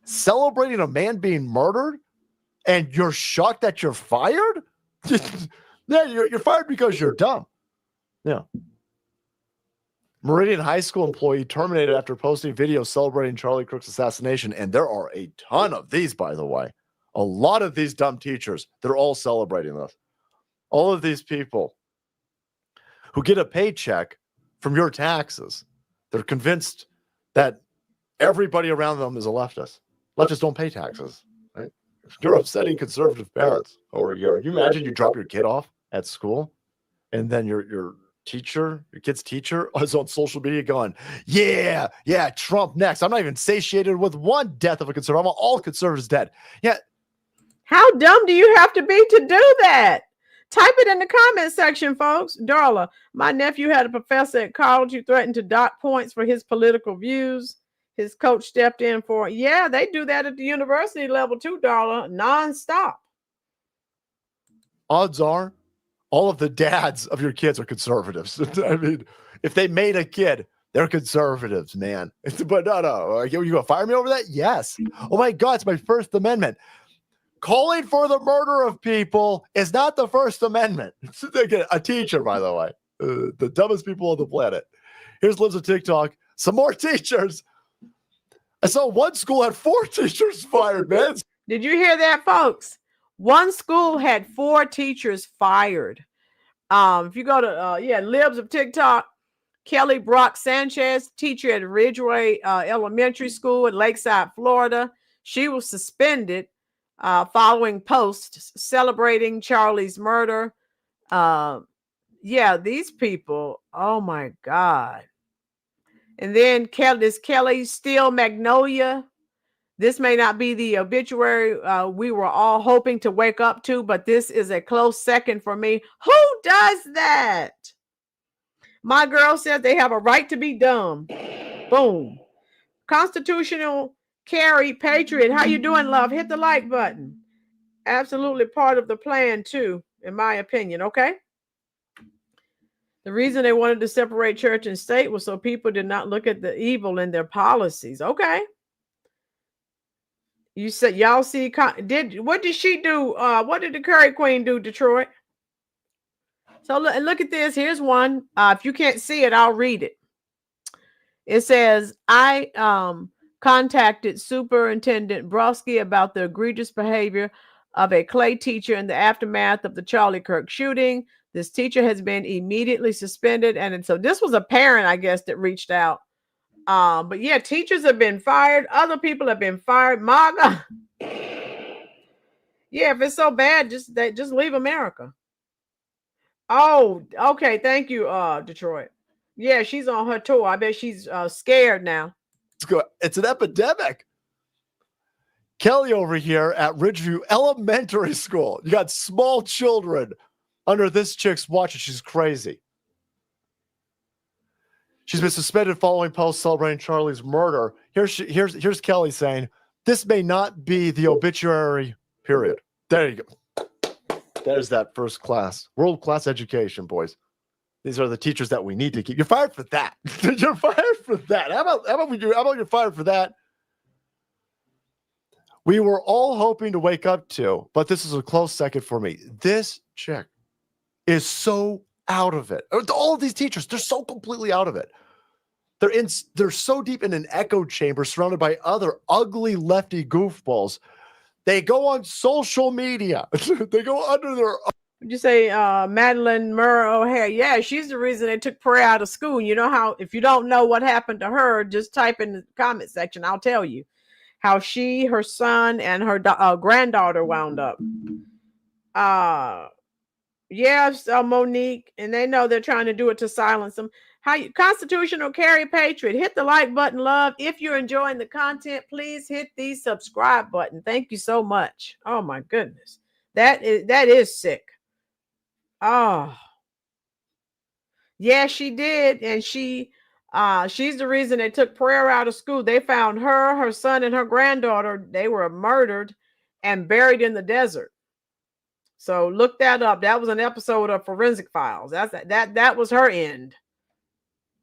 celebrating a man being murdered, and you're shocked that you're fired? Yeah, you're fired because you're dumb. Yeah. Meridian High School employee terminated after posting videos celebrating Charlie Kirk's assassination. And there are a ton of these, by the way. A lot of these dumb teachers, they're all celebrating this. All of these people who get a paycheck from your taxes, they're convinced that everybody around them is a leftist. Leftists don't pay taxes, right? You're upsetting conservative parents over here. You imagine you drop your kid off at school and then your teacher, your kid's teacher is on social media going, yeah, Trump next. I'm not even satiated with one death of a conservative. I want all conservatives dead. Yeah. How dumb do you have to be to do that? Type it in the comment section, folks. Darla, my nephew had a professor at college who threatened to dock points for his political views. His coach stepped in for it. Yeah, they do that at the university level too, Darla, nonstop. Odds are all of the dads of your kids are conservatives. I mean, if they made a kid, they're conservatives, man. But no. You going to fire me over that? Yes. Oh my God, it's my First Amendment. Calling for the murder of people is not the First Amendment. A teacher, by the way. The dumbest people on the planet. Here's Lives of TikTok. Some more teachers. I saw one school had 4 teachers fired, man. Did you hear that, folks? One school had 4 teachers fired. If you go to, Libs of TikTok, Kelly Brock Sanchez, teacher at Ridgeway Elementary School in Lakeside, Florida. She was suspended following posts celebrating Charlie's murder. These people, oh my God. And then Kelly Steele Magnolia. This may not be the obituary we were all hoping to wake up to, but this is a close second for me. Who does that? My girl says they have a right to be dumb. Boom. Constitutional Carrie Patriot. How you doing, love? Hit the like button. Absolutely part of the plan, too, in my opinion. Okay. The reason they wanted to separate church and state was so people did not look at the evil in their policies. Okay. You said y'all see what did she do? What did the Curry Queen do, Detroit? So look at this. Here's one. If you can't see it, I'll read it. It says, I contacted Superintendent Brodsky about the egregious behavior of a Clay teacher in the aftermath of the Charlie Kirk shooting. This teacher has been immediately suspended. And so this was a parent, I guess, that reached out. But yeah, teachers have been fired. Other people have been fired. MAGA. Yeah, if it's so bad, just leave America. Oh, okay. Thank you, Detroit. Yeah, she's on her tour. I bet she's scared now. It's an epidemic. Kelly over here at Ridgeview Elementary School. You got small children under this chick's watch, and she's crazy. She's been suspended following posts celebrating Charlie's murder. Here's Kelly saying, this may not be the obituary, period. There you go. There's that first class, world-class education, boys. These are the teachers that we need to keep. You're fired for that. You're fired for that. How about you're fired for that? We were all hoping to wake up to, but this is a close second for me. This chick is so out of it. All of these teachers, they're so completely out of it. They're so deep in an echo chamber surrounded by other ugly lefty goofballs. They go on social media. They go under their. Would you say Madeline Murr O'Hare? Yeah, she's the reason they took prayer out of school. You know how, if you don't know what happened to her, just type in the comment section. I'll tell you how she, her son, and her granddaughter wound up. Yes, Monique, and they know they're trying to do it to silence them. Constitutional Carry Patriot, hit the like button, love. If you're enjoying the content, please hit the subscribe button. Thank you so much. Oh my goodness. That is sick. Oh, yeah, she did. And she's the reason they took prayer out of school. They found her son, and her granddaughter. They were murdered and buried in the desert. So look that up. That was an episode of Forensic Files. That was her end.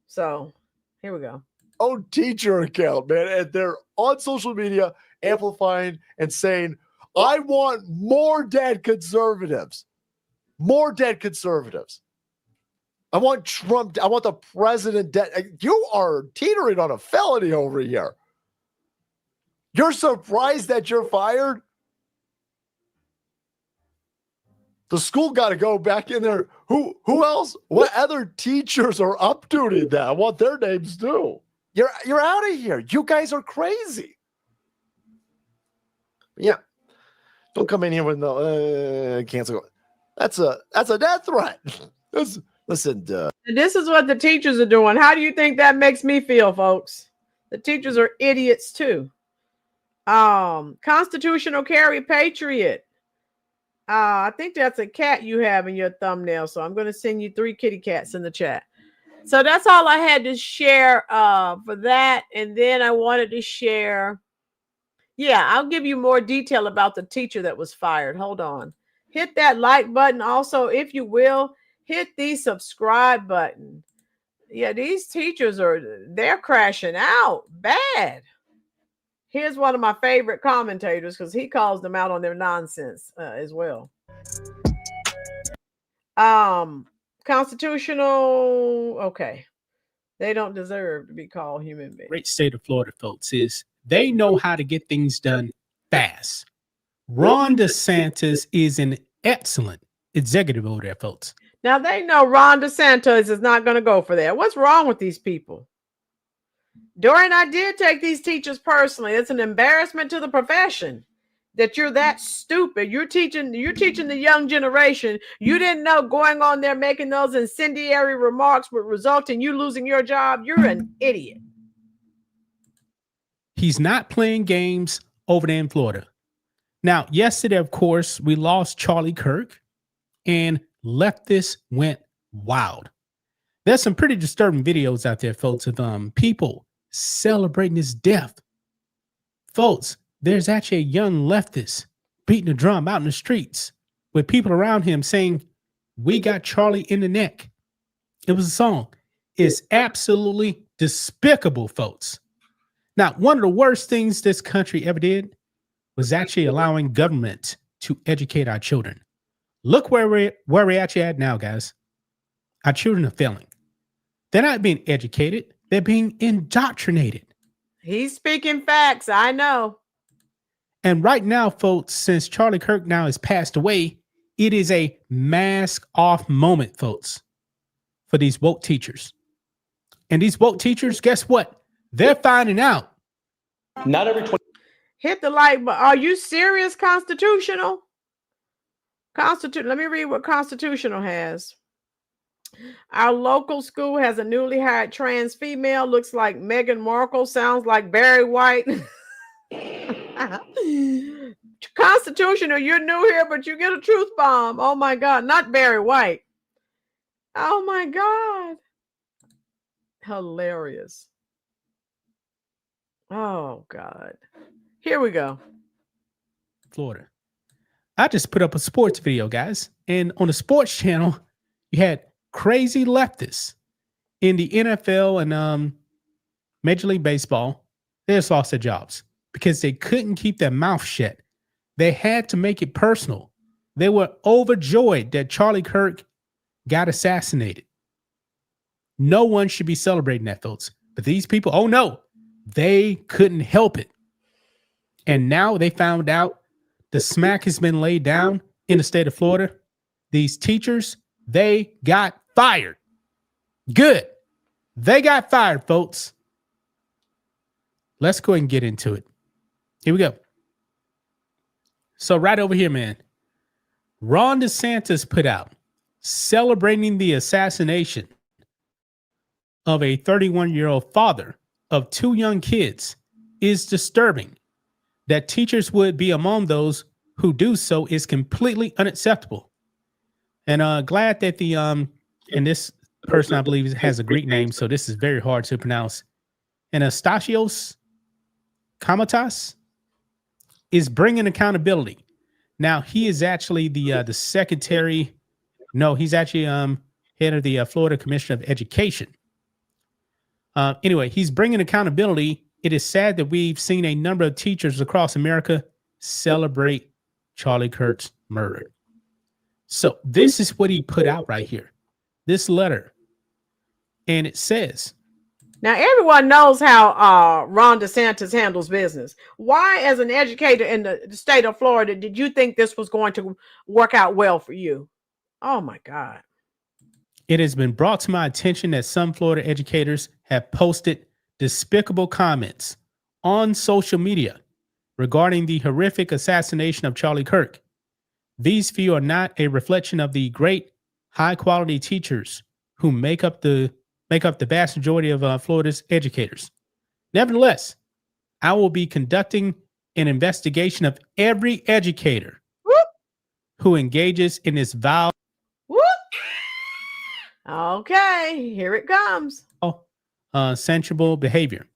So here we go. Oh, teacher account, man. And they're on social media amplifying and saying, I want more dead conservatives. More dead conservatives. I want Trump. I want the president dead. You are teetering on a felony over here. You're surprised that you're fired? The school got to go back in there. Who else? What other teachers are updating that? I want their names too. You're out of here. You guys are crazy. Yeah. Don't come in here with no cancel. That's a death threat. Listen. And this is what the teachers are doing. How do you think that makes me feel, folks? The teachers are idiots too. Constitutional carry patriot. I think that's a cat you have in your thumbnail. So I'm going to send you 3 kitty cats in the chat. So that's all I had to share for that. And then I wanted to share. Yeah, I'll give you more detail about the teacher that was fired. Hold on. Hit that like button. Also, if you will, hit the subscribe button. Yeah, these teachers they're crashing out bad. Here's one of my favorite commentators because he calls them out on their nonsense as well. Constitutional. Okay. They don't deserve to be called human beings. Great state of Florida, folks, is they know how to get things done fast. Ron DeSantis is an excellent executive over there, folks. Now they know Ron DeSantis is not going to go for that. What's wrong with these people? Dorian, I did take these teachers personally. It's an embarrassment to the profession that you're that stupid. You're teaching the young generation. You didn't know going on there making those incendiary remarks would result in you losing your job. You're an idiot. He's not playing games over there in Florida. Now, yesterday, of course, we lost Charlie Kirk, and Leftist went wild. There's some pretty disturbing videos out there, folks, of people celebrating his death. Folks, there's actually a young leftist beating a drum out in the streets with people around him saying, "We got Charlie in the neck." It was a song. It's absolutely despicable, folks. Now, one of the worst things this country ever did was actually allowing government to educate our children. Look where we're actually at now, guys. Our children are failing. They're not being educated. They're being indoctrinated. He's speaking facts. I know. And right now, folks, since Charlie Kirk now has passed away, it is a mask off moment, folks, for these woke teachers. And these woke teachers, guess what? They're finding out. Not every 20. Hit the like button. Are you serious, Constitutional? Let me read what Constitutional has. Our local school has a newly hired trans female. Looks like Meghan Markle. Sounds like Barry White. Constitutional, you're new here, but you get a truth bomb. Oh my God. Not Barry White. Oh my God. Hilarious. Oh God. Here we go. Florida. I just put up a sports video, guys. And on the sports channel, you had crazy leftists in the NFL and Major League Baseball. They just lost their jobs because they couldn't keep their mouth shut. They had to make it personal. They were overjoyed that Charlie Kirk got assassinated. No one should be celebrating that, folks. But these people, oh no, they couldn't help it. And now they found out the smack has been laid down in the state of Florida. These teachers, they got fired. Good. They got fired, folks. Let's go ahead and get into it. Here we go. So right over here, man, Ron DeSantis put out celebrating the assassination of a 31-year-old father of 2 young kids is disturbing. That teachers would be among those who do so is completely unacceptable. And glad that the and this person, I believe, has a Greek name, so this is very hard to pronounce. Anastasios Kamatas is bringing accountability. Now, he is actually the secretary. No, he's actually head of the Florida Commissioner of Education. Anyway, he's bringing accountability. It is sad that we've seen a number of teachers across America celebrate Charlie Kirk's murder. So this is what he put out right here, this letter. And it says, now everyone knows how Ron DeSantis handles business. Why, as an educator in the state of Florida, did you think this was going to work out well for you? Oh my God. It has been brought to my attention that some Florida educators have posted despicable comments on social media regarding the horrific assassination of Charlie Kirk. These few are not a reflection of the great, high-quality teachers who make up the vast majority of Florida's educators. Nevertheless, I will be conducting an investigation of every educator who engages in this vile. Okay, here it comes. Sanctionable behavior.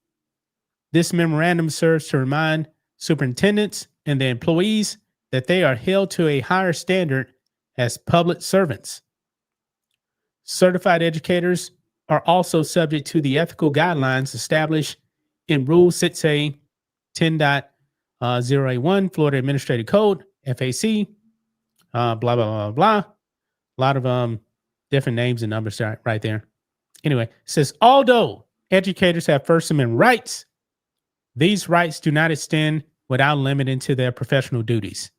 This memorandum serves to remind superintendents and their employees that they are held to a higher standard as public servants. Certified educators are also subject to the ethical guidelines established in Rule 6A 10.081 Florida Administrative Code, FAC, blah, blah, blah, blah. A lot of different names and numbers right there. Anyway, it says, although educators have First Amendment rights, these rights do not extend without limiting to their professional duties.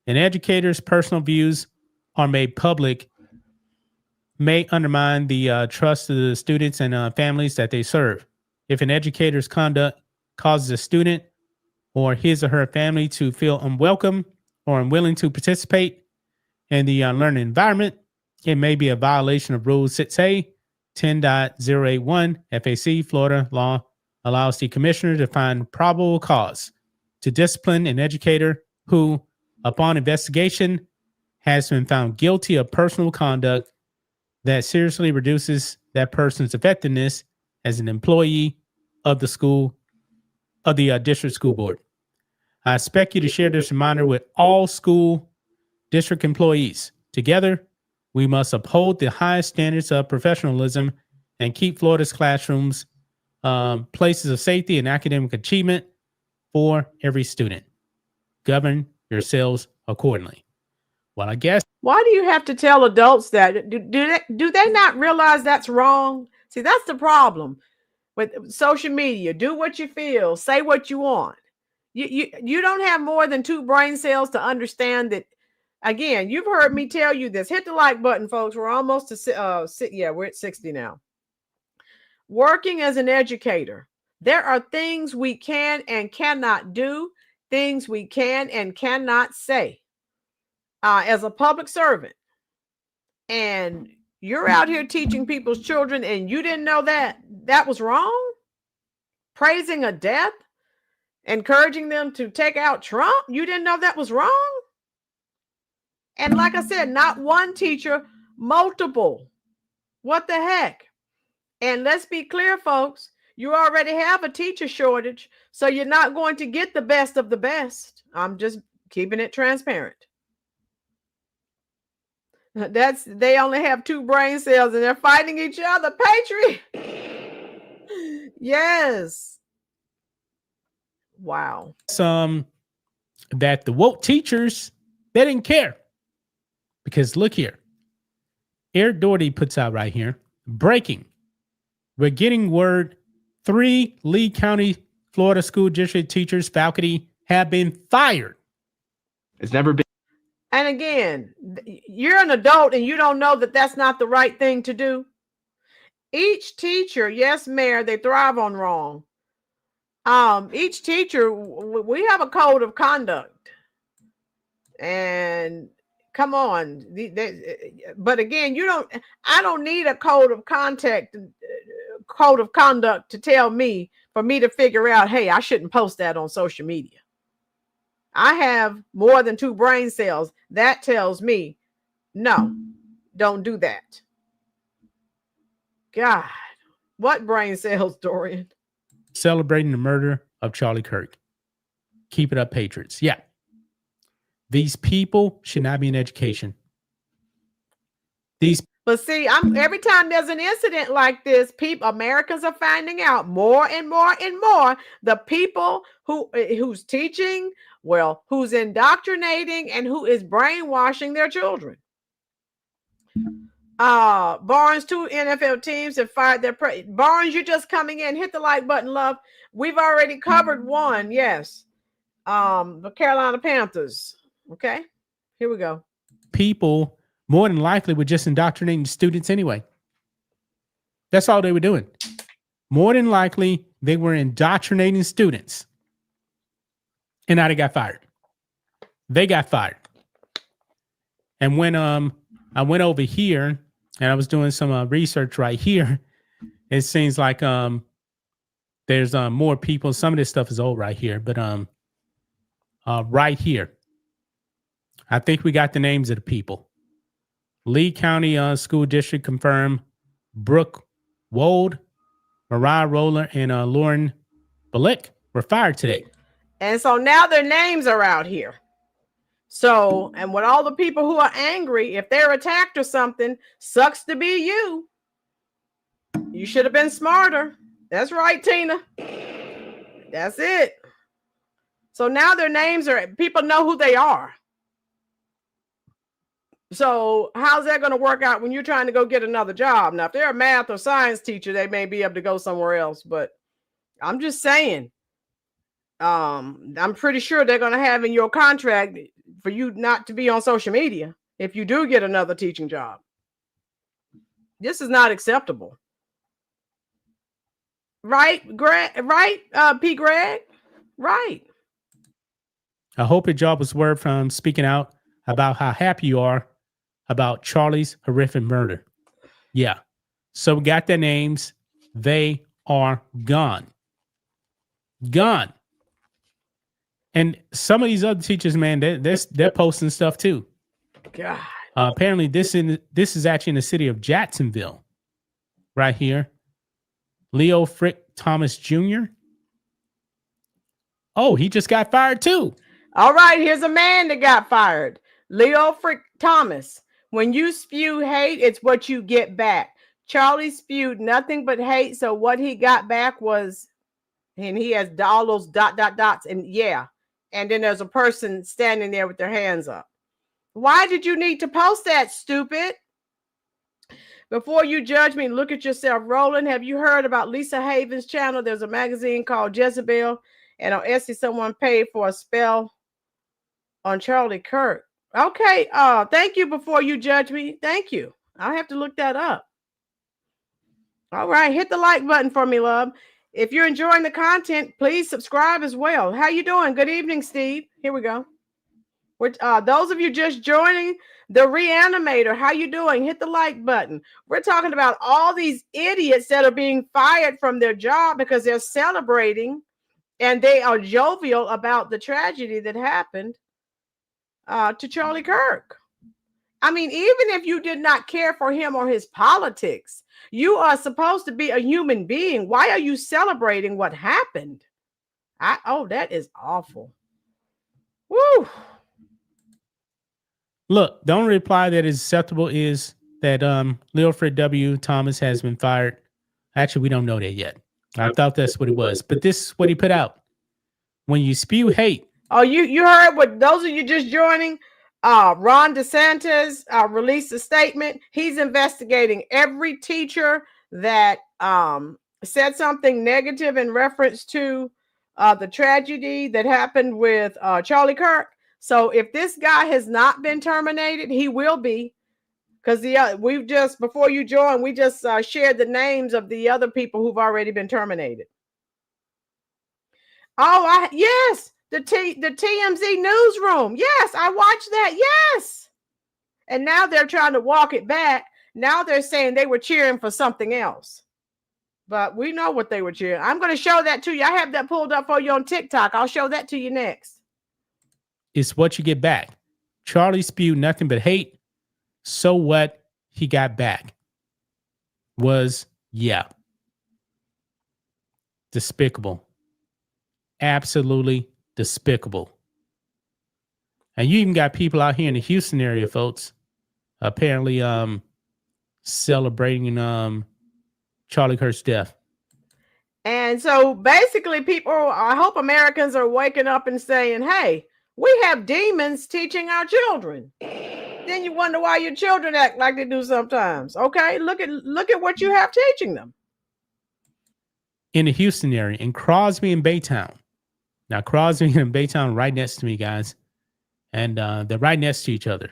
An educator's personal views are made public may undermine the trust of the students and families that they serve. If an educator's conduct causes a student or his or her family to feel unwelcome or unwilling to participate in the learning environment, it may be a violation of Rule 6A 10.081 FAC. Florida law allows the commissioner to find probable cause to discipline an educator who, upon investigation, has been found guilty of personal conduct that seriously reduces that person's effectiveness as an employee of the school, of the district school board. I expect you to share this reminder with all school district employees. Together, we must uphold the highest standards of professionalism and keep Florida's classrooms places of safety and academic achievement for every student. Govern yourselves accordingly. Well, I guess. Why do you have to tell adults that? Do they not realize that's wrong? See, that's the problem with social media. Do what you feel, say what you want. You don't have more than 2 brain cells to understand that. Again, you've heard me tell you this. Hit the like button, folks. We're almost to we're at 60 now. Working as an educator, there are things we can and cannot do, things we can and cannot say. As a public servant, and you're out here teaching people's children and you didn't know that was wrong, praising a death, encouraging them to take out Trump, you didn't know that was wrong. And like I said, not one teacher, multiple. What the heck? And let's be clear, folks, you already have a teacher shortage, so you're not going to get the best of the best. I'm just keeping it transparent. They only have 2 brain cells and they're fighting each other. Patriot. Yes. Wow. That the woke teachers, they didn't care. Because look here. Eric Doherty puts out right here. Breaking. We're getting word 3 Lee County, Florida school district teachers, faculty, have been fired. It's never been. And again, you're an adult and you don't know that that's not the right thing to do. Each teacher, yes, Mayor, they thrive on wrong. Each teacher, we have a code of conduct. And come on. But again, I don't need a code of conduct to tell me, for me to figure out, hey, I shouldn't post that on social media. I have more than 2 brain cells. That tells me, no, don't do that. God, what brain cells, Dorian? Celebrating the murder of Charlie Kirk. Keep it up, Patriots. Yeah. These people should not be in education. But see, every time there's an incident like this, Americans are finding out more and more and more the people who's teaching, who's indoctrinating, and who is brainwashing their children. Barnes, 2 NFL teams have fired their Barnes, you're just coming in. Hit the like button, love. We've already covered one. Yes. The Carolina Panthers. Okay. Here we go. People more than likely were just indoctrinating students anyway. That's all they were doing. More than likely, they were indoctrinating students. And now they got fired. They got fired. And when I went over here and I was doing some research right here, it seems like there's more people. Some of this stuff is old right here, but right here, I think we got the names of the people. Lee County School District confirmed Brooke Wold, Mariah Roller, and Lauren Balick were fired today. And so now their names are out here. So, and with all the people who are angry, if they're attacked or something, sucks to be you. You should have been smarter. That's right, Tina. That's it. So now their names people know who they are. So how's that going to work out when you're trying to go get another job? Now, if they're a math or science teacher, they may be able to go somewhere else. But I'm just saying, I'm pretty sure they're going to have in your contract for you not to be on social media if you do get another teaching job. This is not acceptable. Right, Greg? Right, P. Greg? Right. I hope your job was worth from speaking out about how happy you are about Charlie's horrific murder. Yeah. So we got their names. They are gone. Gone. And some of these other teachers, man, they're posting stuff too. God. Apparently, this is actually in the city of Jacksonville, right here. Leo Frick Thomas Jr. Oh, he just got fired too. All right, here's a man that got fired. Leo Frick Thomas. When you spew hate, it's what you get back. Charlie spewed nothing but hate, so what he got back was, and he has all those dots, and yeah. And then there's a person standing there with their hands up. Why did you need to post that, stupid? Before you judge me, look at yourself. Rolynn, have you heard about Lisa Haven's channel? There's a magazine called Jezebel, and on Etsy, someone paid for a spell on Charlie Kirk. Okay, thank you. Before you judge me, thank you. I'll have to look that up. All right, hit the like button for me, love. If you're enjoying the content, please subscribe as well. How you doing? Good evening, Steve. Here we go. Those of you just joining, the Reanimator, how you doing? Hit the like button. We're talking about all these idiots that are being fired from their job because they're celebrating and they are jovial about the tragedy that happened to Charlie Kirk. I mean, even if you did not care for him or his politics, you are supposed to be a human being. Why are you celebrating what happened? That is awful. Woo. Look, the only reply that is acceptable is that Leofred W. Thomas has been fired. Actually, we don't know that yet. I thought that's what it was, but this is what he put out. When you spew hate. Oh, you heard what those of you just joining? Ron DeSantis released a statement. He's investigating every teacher that said something negative in reference to the tragedy that happened with Charlie Kirk. So if this guy has not been terminated, he will be. Because we've just, before you join, we just shared the names of the other people who've already been terminated. Oh, yes. The TMZ newsroom. Yes, I watched that. Yes. And now they're trying to walk it back. Now they're saying they were cheering for something else. But we know what they were cheering. I'm going to show that to you. I have that pulled up for you on TikTok. I'll show that to you next. It's what you get back. Charlie spewed nothing but hate. So what he got back was, despicable. Absolutely despicable. And you even got people out here in the Houston area, folks, apparently celebrating Charlie Kirk's death. And so basically people, I hope Americans are waking up and saying, hey, we have demons teaching our children. Then you wonder why your children act like they do sometimes. Okay, look at what you have teaching them. In the Houston area, in Crosby and Baytown. Now, Crosby and Baytown right next to me, guys. And they're right next to each other.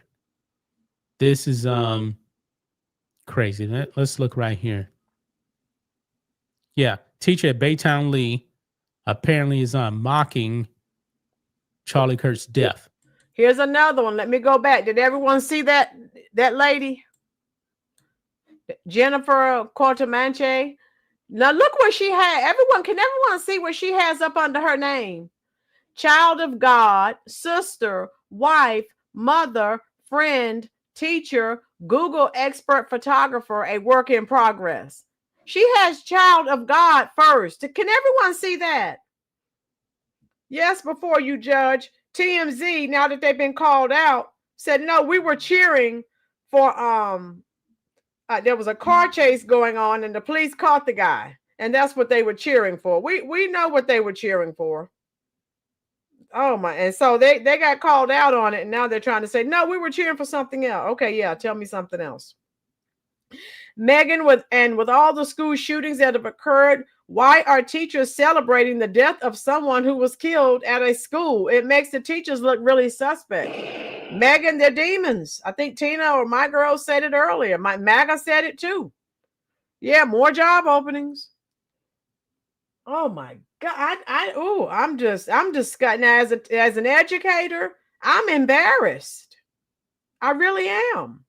This is crazy. Let's look right here. Yeah, teacher at Baytown Lee apparently is mocking Charlie Kirk's death. Here's another one. Let me go back. Did everyone see that lady? Jennifer Cortamanche. Now look what she had. Can everyone see what she has up under her name? Child of God, sister, wife, mother, friend, teacher, Google expert photographer, a work in progress. She has child of God first. Can everyone see that? Yes, before you judge. TMZ, now that they've been called out, said, no, we were cheering for, there was a car chase going on and the police caught the guy. And that's what they were cheering for. We know what they were cheering for. Oh my, and so they got called out on it and now they're trying to say, no, we were cheering for something else. Okay, yeah, tell me something else. Megan, with all the school shootings that have occurred, why are teachers celebrating the death of someone who was killed at a school? It makes the teachers look really suspect. Megan, they're demons. I think Tina or my girl said it earlier. My MAGA said it too. Yeah, more job openings. Oh my God. I'm just now as an educator, I'm embarrassed. I really am.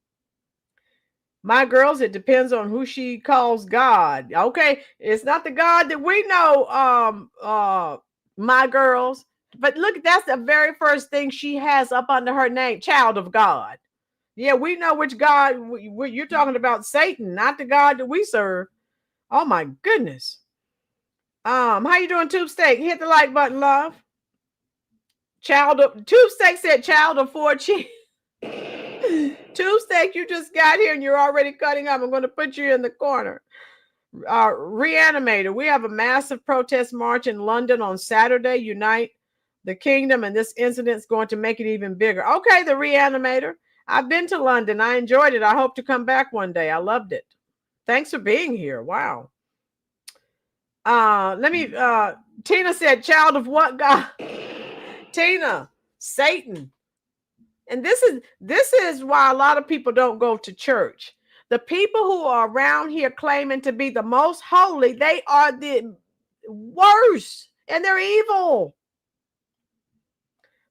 My girls, it depends on who she calls God. Okay, it's not the God that we know, my girls. But look, that's the very first thing she has up under her name, child of God. Yeah, we know which God you're talking about, Satan, not the God that we serve. Oh my goodness. How you doing, Tube Steak? Hit the like button, love. Tube Steak said child of 4 cheese. Tuesday, you just got here and you're already cutting up. I'm going to put you in the corner. Reanimator. We have a massive protest march in London on Saturday. Unite the kingdom, and this incident is going to make it even bigger. Okay, the Reanimator. I've been to London. I enjoyed it. I hope to come back one day. I loved it. Thanks for being here. Wow. Tina said, child of what God? Tina, Satan. And this is why a lot of people don't go to church. The people who are around here claiming to be the most holy, they are the worst and they're evil.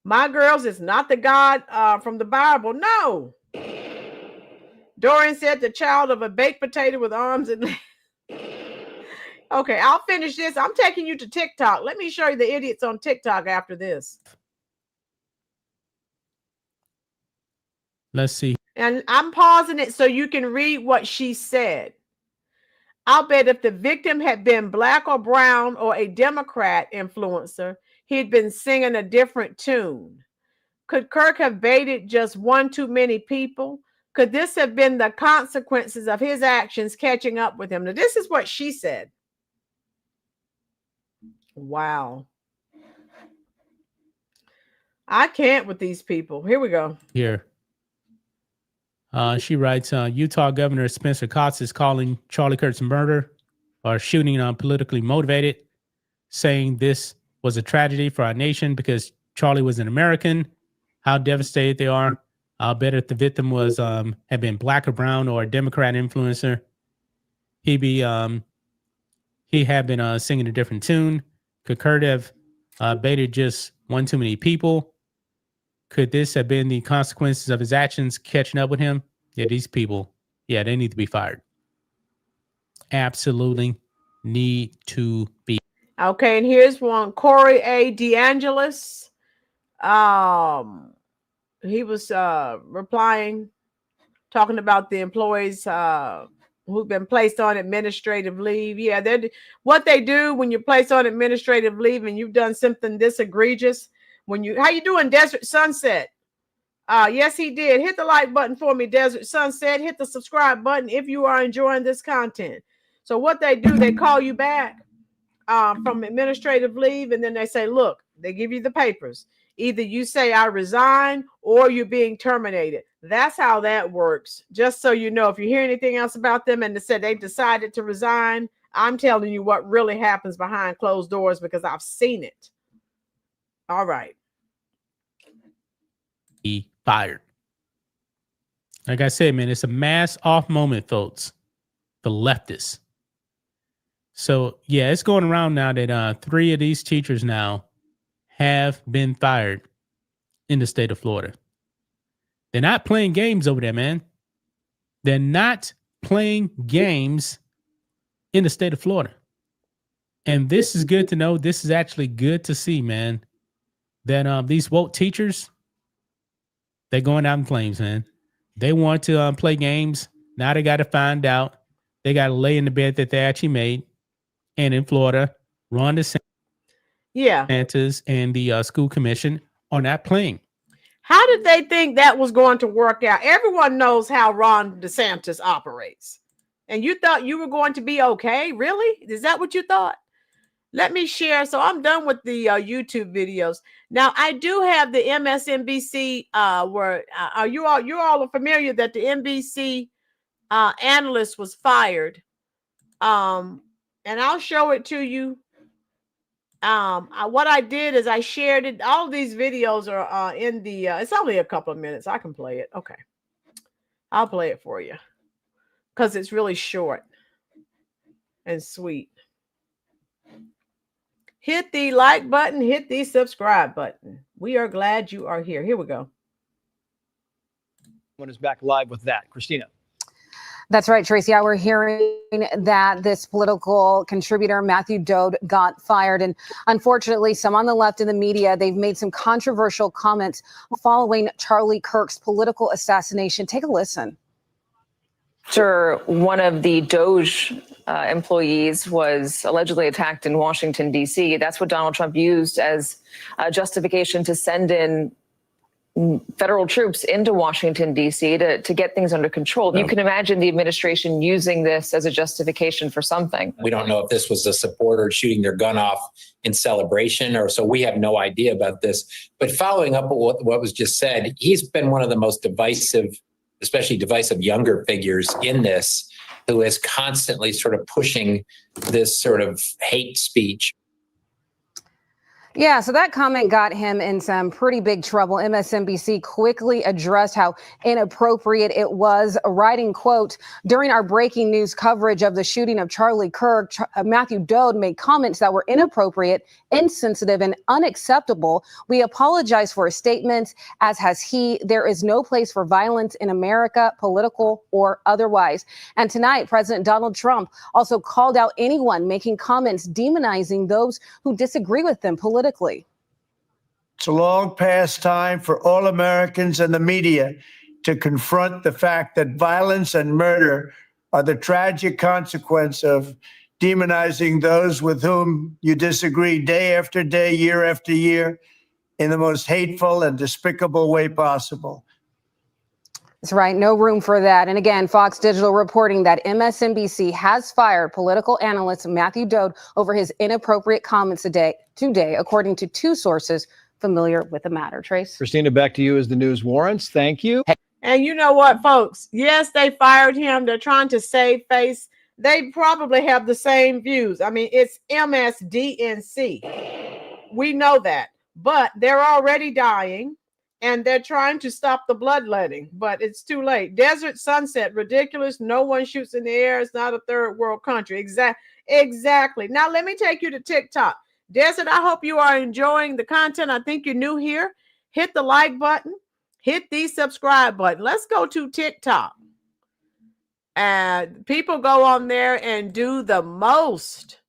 My girls, is not the God from the Bible. No. Dorian said the child of a baked potato with arms and legs. Okay, I'll finish this. I'm taking you to TikTok. Let me show you the idiots on TikTok after this. Let's see. And I'm pausing it so you can read what she said. I'll bet if the victim had been black or brown or a Democrat influencer, he'd been singing a different tune. Could Kirk have baited just one too many people? Could this have been the consequences of his actions catching up with him? Now, this is what she said. Wow. I can't with these people. Here we go. Here. She writes, Utah Governor Spencer Cox is calling Charlie Kirk's murder or shooting politically motivated, saying this was a tragedy for our nation because Charlie was an American. How devastated they are. I'll bet if the victim was had been black or brown or a Democrat influencer, he had been singing a different tune. Could Kirk have baited just one too many people? Could this have been the consequences of his actions catching up with him? Yeah, these people, yeah, they need to be fired. Absolutely need to be. Okay, and here's one. Corey A. DeAngelis. He was replying, talking about the employees who've been placed on administrative leave. Yeah, they're what they do when you're placed on administrative leave and you've done something this egregious. How you doing, Desert Sunset? Yes, he did. Hit the like button for me, Desert Sunset. Hit the subscribe button if you are enjoying this content. So what they do, they call you back from administrative leave, and then they say, look, they give you the papers. Either you say I resign or you're being terminated. That's how that works. Just so you know, if you hear anything else about them and they said they decided to resign, I'm telling you what really happens behind closed doors because I've seen it. All right. He fired. Like I said, man, it's a mask off moment, folks. The leftists. So yeah, it's going around now that 3 of these teachers now have been fired in the state of Florida. They're not playing games over there, man. They're not playing games in the state of Florida. And this is good to know. This is actually good to see, man, that these woke teachers, they're going out in flames, man. They want to play games. Now they got to find out. They got to lay in the bed that they actually made. And in Florida, Ron DeSantis and the school commission are not playing. How did they think that was going to work out? Everyone knows how Ron DeSantis operates. And you thought you were going to be okay? Really? Is that what you thought? Let me share. So I'm done with the YouTube videos. Now I do have the MSNBC where you all are familiar that the NBC analyst was fired. And I'll show it to you. What I did is I shared it. All of these videos are in the, it's only a couple of minutes. I can play it. Okay. I'll play it for you because it's really short and sweet. Hit the like button, hit the subscribe button. We are glad you are here. Here we go. One is back live with that. Christina. That's right, Tracy. We're hearing that this political contributor, Matthew Dode, got fired. And unfortunately, some on the left in the media, they've made some controversial comments following Charlie Kirk's political assassination. Take a listen. After one of the Doge employees was allegedly attacked in Washington, D.C., that's what Donald Trump used as justification to send in federal troops into Washington, D.C. to get things under control. You can imagine the administration using this as a justification for something. We don't know if this was a supporter shooting their gun off in celebration or so. We have no idea about this. But following up on what was just said, he's been one of the most divisive, especially divisive younger figures in this, who is constantly sort of pushing this sort of hate speech. Yeah, so that comment got him in some pretty big trouble. MSNBC quickly addressed how inappropriate it was, writing, quote, during our breaking news coverage of the shooting of Charlie Kirk, Matthew Dode made comments that were inappropriate, insensitive, and unacceptable. We apologize for his statements, as has he. There is no place for violence in America, political or otherwise. And tonight, President Donald Trump also called out anyone making comments demonizing those who disagree with them politically. It's a long past time for all Americans and the media to confront the fact that violence and murder are the tragic consequence of demonizing those with whom you disagree day after day, year after year, in the most hateful and despicable way possible. That's right. No room for that. And again, Fox Digital reporting that MSNBC has fired political analyst Matthew Dode over his inappropriate comments today, according to 2 sources familiar with the matter. Trace. Christina, back to you as the news warrants. Thank you. And you know what, folks? Yes, they fired him. They're trying to save face. They probably have the same views. I mean, it's MSDNC. We know that. But they're already dying. And they're trying to stop the bloodletting, but it's too late. Desert Sunset, ridiculous. No one shoots in the air. It's not a third world country. Exactly. Now, let me take you to TikTok. Desert, I hope you are enjoying the content. I think you're new here. Hit the like button. Hit the subscribe button. Let's go to TikTok. And people go on there and do the most.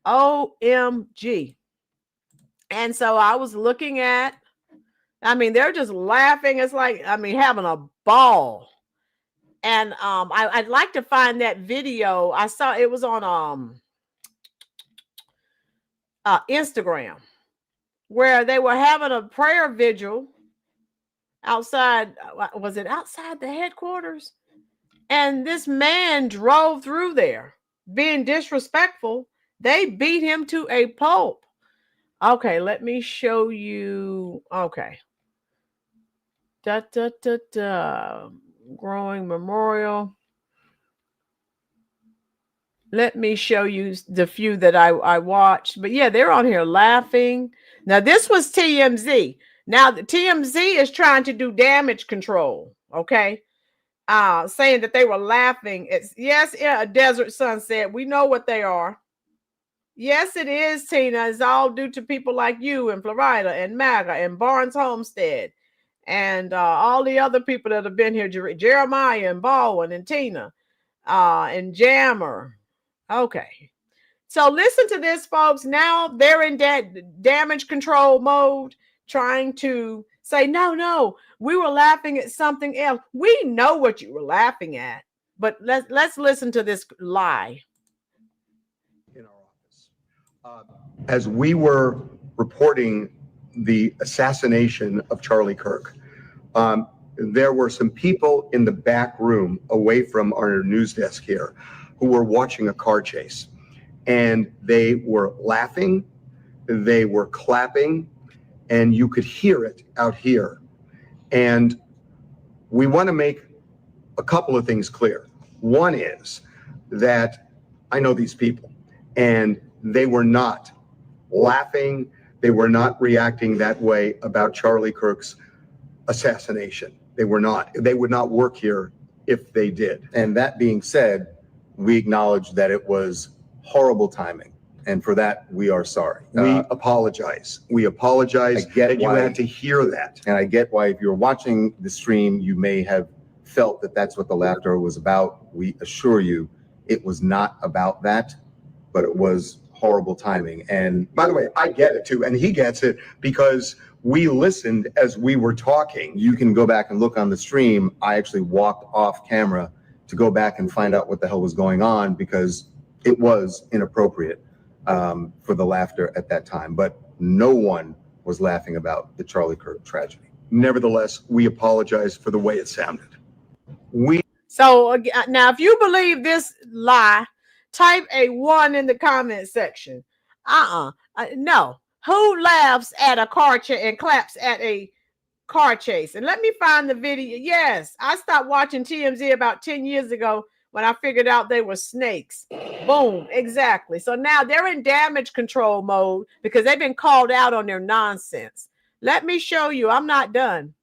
OMG. And so I was looking at I mean, they're just laughing. It's like, I mean, having a ball. And I'd like to find that video. I saw it was on Instagram, where they were having a prayer vigil outside. Was it outside the headquarters? And this man drove through there being disrespectful. They beat him to a pulp. Okay, let me show you. Okay. Growing Memorial. Let me show you the few that I watched. But yeah, they're on here laughing. Now, this was TMZ. Now, the TMZ is trying to do damage control, okay? Saying that they were laughing. It's yes, yeah, a desert sunset. We know what they are. Yes, it is, Tina. It's all due to people like you in Florida and MAGA and Barnes Homestead and all the other people that have been here, Jeremiah and Baldwin and Tina and Jammer. Okay. So listen to this, folks. Now they're in damage control mode, trying to say, no, we were laughing at something else. We know what you were laughing at, but let's listen to this lie. In our office, as we were reporting the assassination of Charlie Kirk, there were some people in the back room away from our news desk here who were watching a car chase, and they were laughing, they were clapping, and you could hear it out here. And we want to make a couple of things clear. One is that I know these people, and they were not laughing, they were not reacting that way about Charlie Kirk's assassination. They were not. They would not work here if they did. And that being said, we acknowledge that it was horrible timing. And for that, we are sorry. We apologize. We apologize that you had to hear that. And I get why, if you're watching the stream, you may have felt that that's what the laughter was about. We assure you it was not about that, but it was horrible timing. And by the way, I get it too. And he gets it because we listened as we were talking. You can go back and look on the stream. I actually walked off camera to go back and find out what the hell was going on, because it was inappropriate for the laughter at that time. But no one was laughing about the Charlie Kirk tragedy. Nevertheless, we apologize for the way it sounded. So now, if you believe this lie, type a 1 in the comment section. No. Who laughs at a car chase and claps at a car chase? And let me find the video. Yes, I stopped watching TMZ about 10 years ago when I figured out they were snakes. Boom, exactly. So now they're in damage control mode because they've been called out on their nonsense. Let me show you. I'm not done.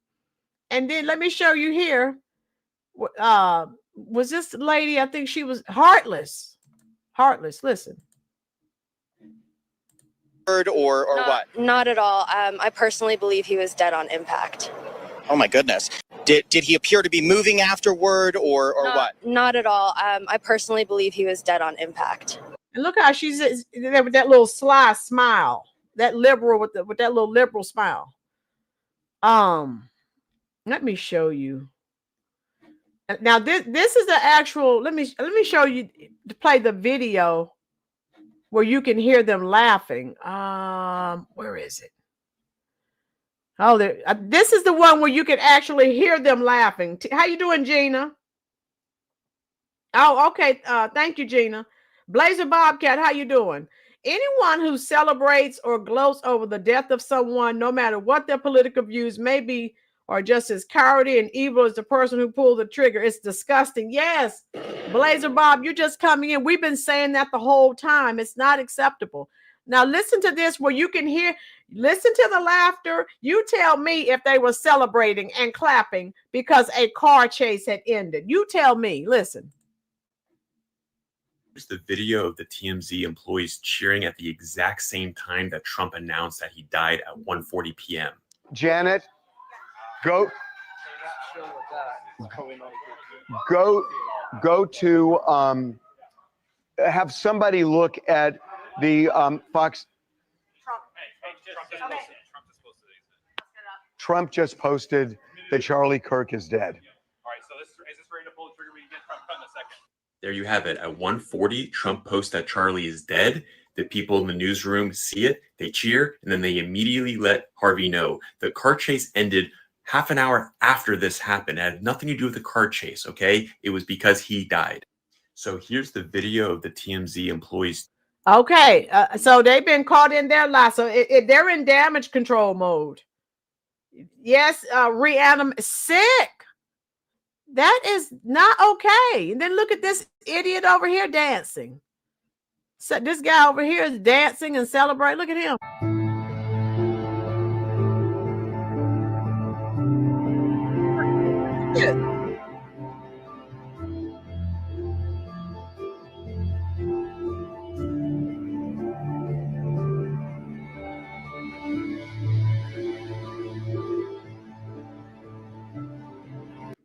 And then let me show you here. Was this lady? I think she was Heartless. Heartless. Listen. Or what? Not at all. I personally believe he was dead on impact. Oh my goodness. Did he appear to be moving afterward or what? Not at all. I personally believe he was dead on impact. And look how she's there with that little sly smile. That liberal with that little liberal smile. Let me show you. Now this is the actual. Let me show you to play the video where you can hear them laughing. Where is it? Oh, there. This is the one where you can actually hear them laughing. How you doing, Gina? Oh, okay. Thank you, Gina. Blazer Bobcat, how you doing? Anyone who celebrates or gloats over the death of someone, no matter what their political views may be, are just as cowardly and evil as the person who pulled the trigger. It's disgusting. Yes, Blazer Bob, you're just coming in. We've been saying that the whole time. It's not acceptable. Now listen to this where you can hear, listen to the laughter. You tell me if they were celebrating and clapping because a car chase had ended. You tell me. Listen. There's the video of the TMZ employees cheering at the exact same time that Trump announced that he died at 1:40 p.m. Janet, go to have somebody look at the Fox. Trump just posted that Charlie Kirk is dead. There you have it. At 1:40, Trump posts that Charlie is dead. The people in the newsroom see it, they cheer, and then they immediately let Harvey know. The car chase ended half an hour after this happened. It had nothing to do with the car chase, okay? It was because he died. So here's the video of the TMZ employees. Okay, so they've been caught in their lie. So they're in damage control mode. Yes, reanimate sick. That is not okay. And then look at this idiot over here dancing. So this guy over here is dancing and celebrating. Look at him.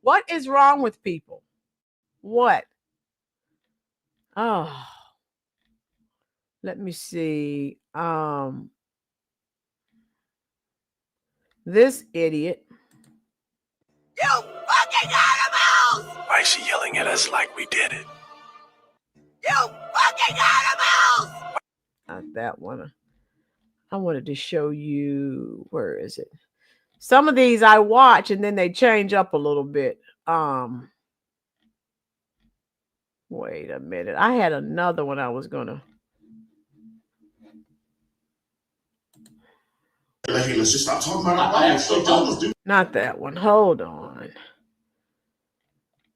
What is wrong with people? What? Oh, let me see. This idiot. You fucking animals! Why is she yelling at us like we did it? You fucking animals! Not that one. I wanted to show you. Where is it? Some of these I watch and then they change up a little bit. Wait a minute. I had another one I was gonna. Hey, let's just stop talking about it. Not that one. Hold on.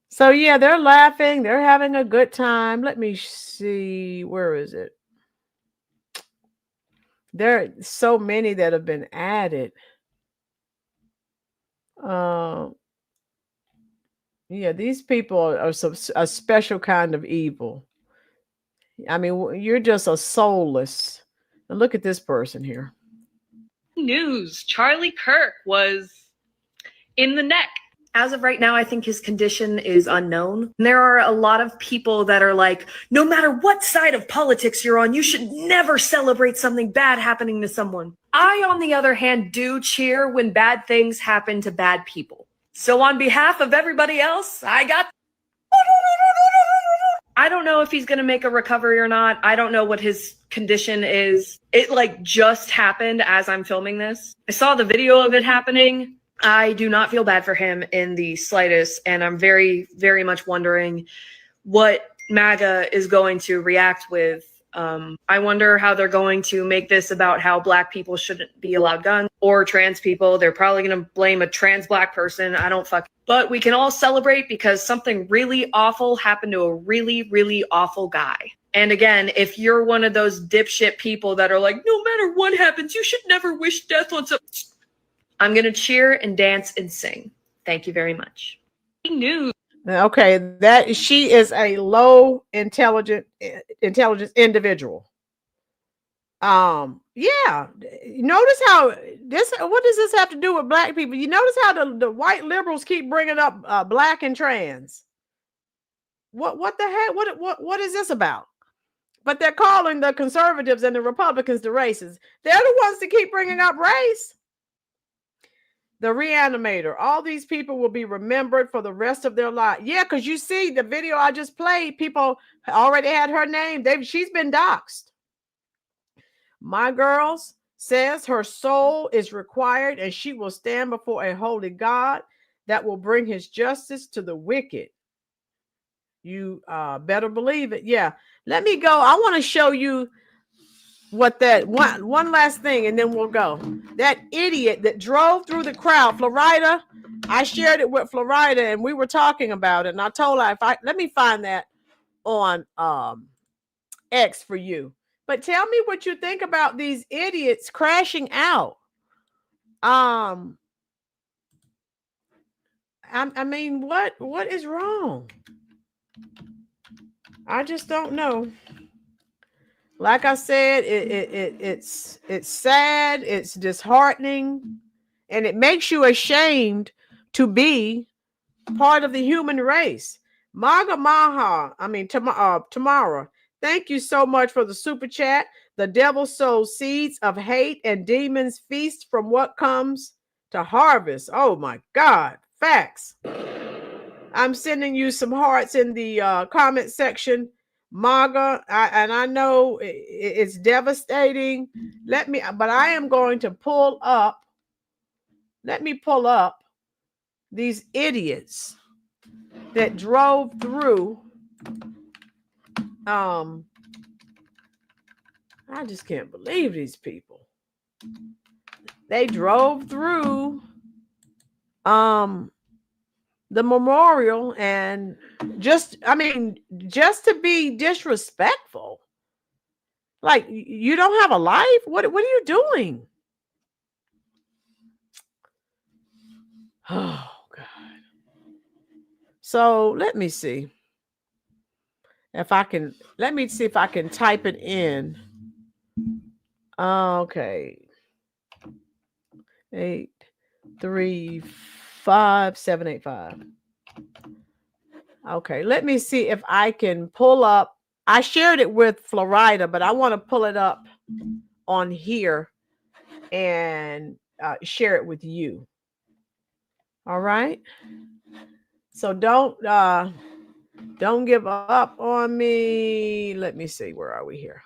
So yeah, they're laughing. They're having a good time. Let me see. Where is it? There are so many that have been added. Yeah, these people are a special kind of evil. I mean, you're just a soulless. And look at this person here. News. Charlie Kirk was in the neck. As of right now, I think his condition is unknown. There are a lot of people that are like, no matter what side of politics you're on, you should never celebrate something bad happening to someone. I, on the other hand, do cheer when bad things happen to bad people. So on behalf of everybody else, I don't know if he's going to make a recovery or not. I don't know what his condition is. It just happened as I'm filming this. I saw the video of it happening. I do not feel bad for him in the slightest. And I'm very, very much wondering what MAGA is going to react with. I wonder how they're going to make this about how Black people shouldn't be allowed guns, or trans people. They're probably going to blame a trans Black person. I don't But we can all celebrate because something really awful happened to a really, really awful guy. And again, if you're one of those dipshit people that are like, no matter what happens, you should never wish death on someone, I'm going to cheer and dance and sing. Thank you very much. News. Okay, that she is a low intelligence individual. Yeah. Notice how this. What does this have to do with Black people? You notice how the white liberals keep bringing up Black and trans. What the heck? What is this about? But they're calling the conservatives and the Republicans the racists. They're the ones that keep bringing up race. The reanimator. All these people will be remembered for the rest of their life. Yeah, because you see the video I just played, people already had her name. She's been doxxed. My girls says her soul is required and she will stand before a holy God that will bring his justice to the wicked. You better believe it. Yeah. Let me go. I want to show you what that one last thing and then we'll go. That idiot that drove through the crowd, Florida. I shared it with Florida and we were talking about it. And I told her, let me find that on X for you. But tell me what you think about these idiots crashing out. I mean, what is wrong? I just don't know. Like I said, it's sad, it's disheartening, and it makes you ashamed to be part of the human race. Tamara, thank you so much for the super chat. The devil sows seeds of hate and demons feast from what comes to harvest. Oh my God. Facts. I'm sending you some hearts in the comment section. MAGA, and I know it's devastating. But I am going to pull up. Let me pull up these idiots that drove through. I just can't believe these people. They drove through the memorial and just to be disrespectful. Like, you don't have a life? What are you doing? Oh God. So let me see if I can type it in. Okay. 835-785. Okay, let me see if I can pull up. I shared it with Florida, but I want to pull it up on here and share it with you. All right. So don't give up on me. Let me see. Where are we here?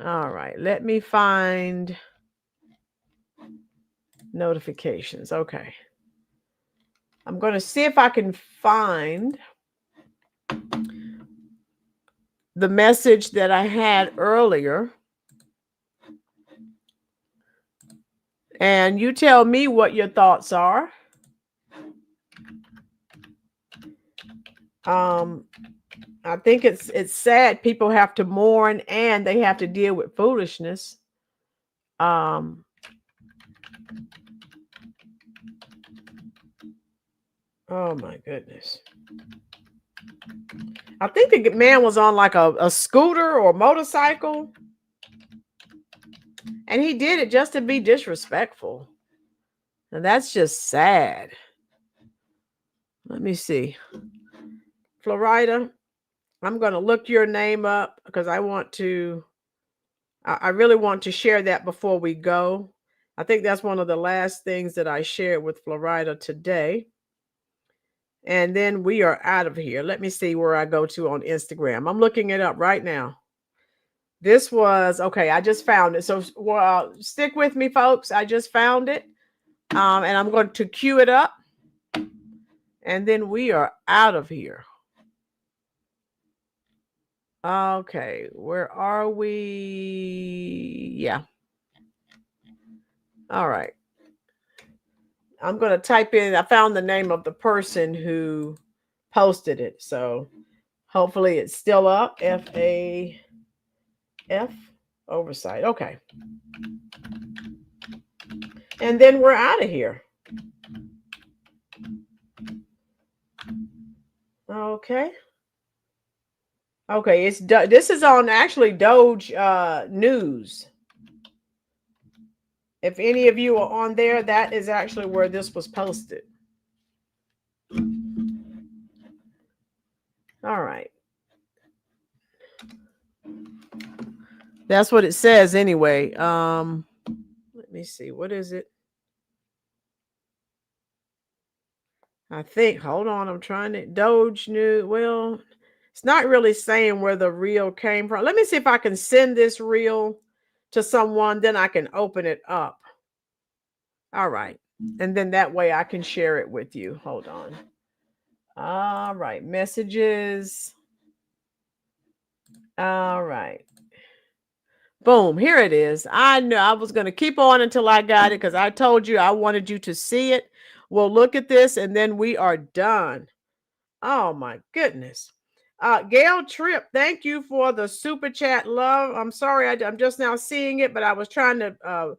All right. Let me find notifications. Okay. I'm going to see if I can find the message that I had earlier. And you tell me what your thoughts are. I think it's sad people have to mourn and they have to deal with foolishness. Oh my goodness. I think the man was on like a scooter or motorcycle. And he did it just to be disrespectful. And that's just sad. Let me see. Florida, I'm going to look your name up because I really want to share that before we go. I think that's one of the last things that I shared with Florida today. And then we are out of here. Let me see where I go to on Instagram. I'm looking it up right now. This was, okay, I just found it. So stick with me, folks. I just found it. And I'm going to cue it up. And then we are out of here. Okay, where are we? Yeah. All right. I'm going to type in, I found the name of the person who posted it. So hopefully it's still up. FAF oversight. Okay. And then we're out of here. Okay. Okay, this is on actually Doge News. If any of you are on there, that is actually where this was posted. All right. That's what it says anyway. Let me see. What is it? I think, hold on, I'm trying to Doge News. Well, it's not really saying where the reel came from. Let me see if I can send this reel to someone, then I can open it up. All right. And then that way I can share it with you. Hold on. All right. Messages. All right. Boom. Here it is. I knew I was going to keep on until I got it because I told you I wanted you to see it. We'll look at this and then we are done. Oh my goodness. Gail Tripp, thank you for the super chat, love. I'm sorry, I'm just now seeing it, but I was trying to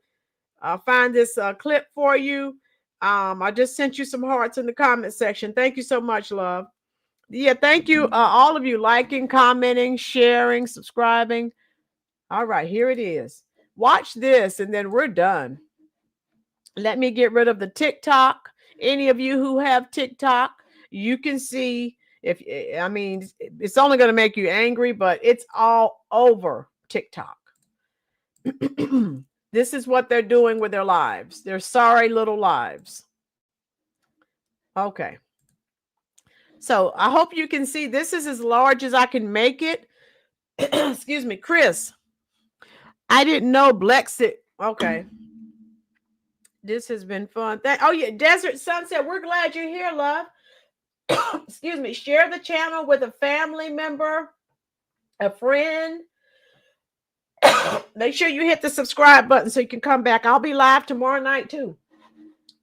find this clip for you. I just sent you some hearts in the comment section. Thank you so much, love. Yeah, thank you, all of you liking, commenting, sharing, subscribing. All right, here it is. Watch this, and then we're done. Let me get rid of the TikTok. Any of you who have TikTok, you can see. It's only going to make you angry, but it's all over TikTok. This is what they're doing with their lives. Their sorry little lives. Okay. So I hope you can see this is as large as I can make it. Excuse me, Chris. I didn't know Blexit. Okay. This has been fun. Oh, yeah. Desert Sunset. We're glad you're here, love. Excuse me. Share the channel with a family member, a friend. Make sure you hit the subscribe button so you can come back. I'll be live tomorrow night too.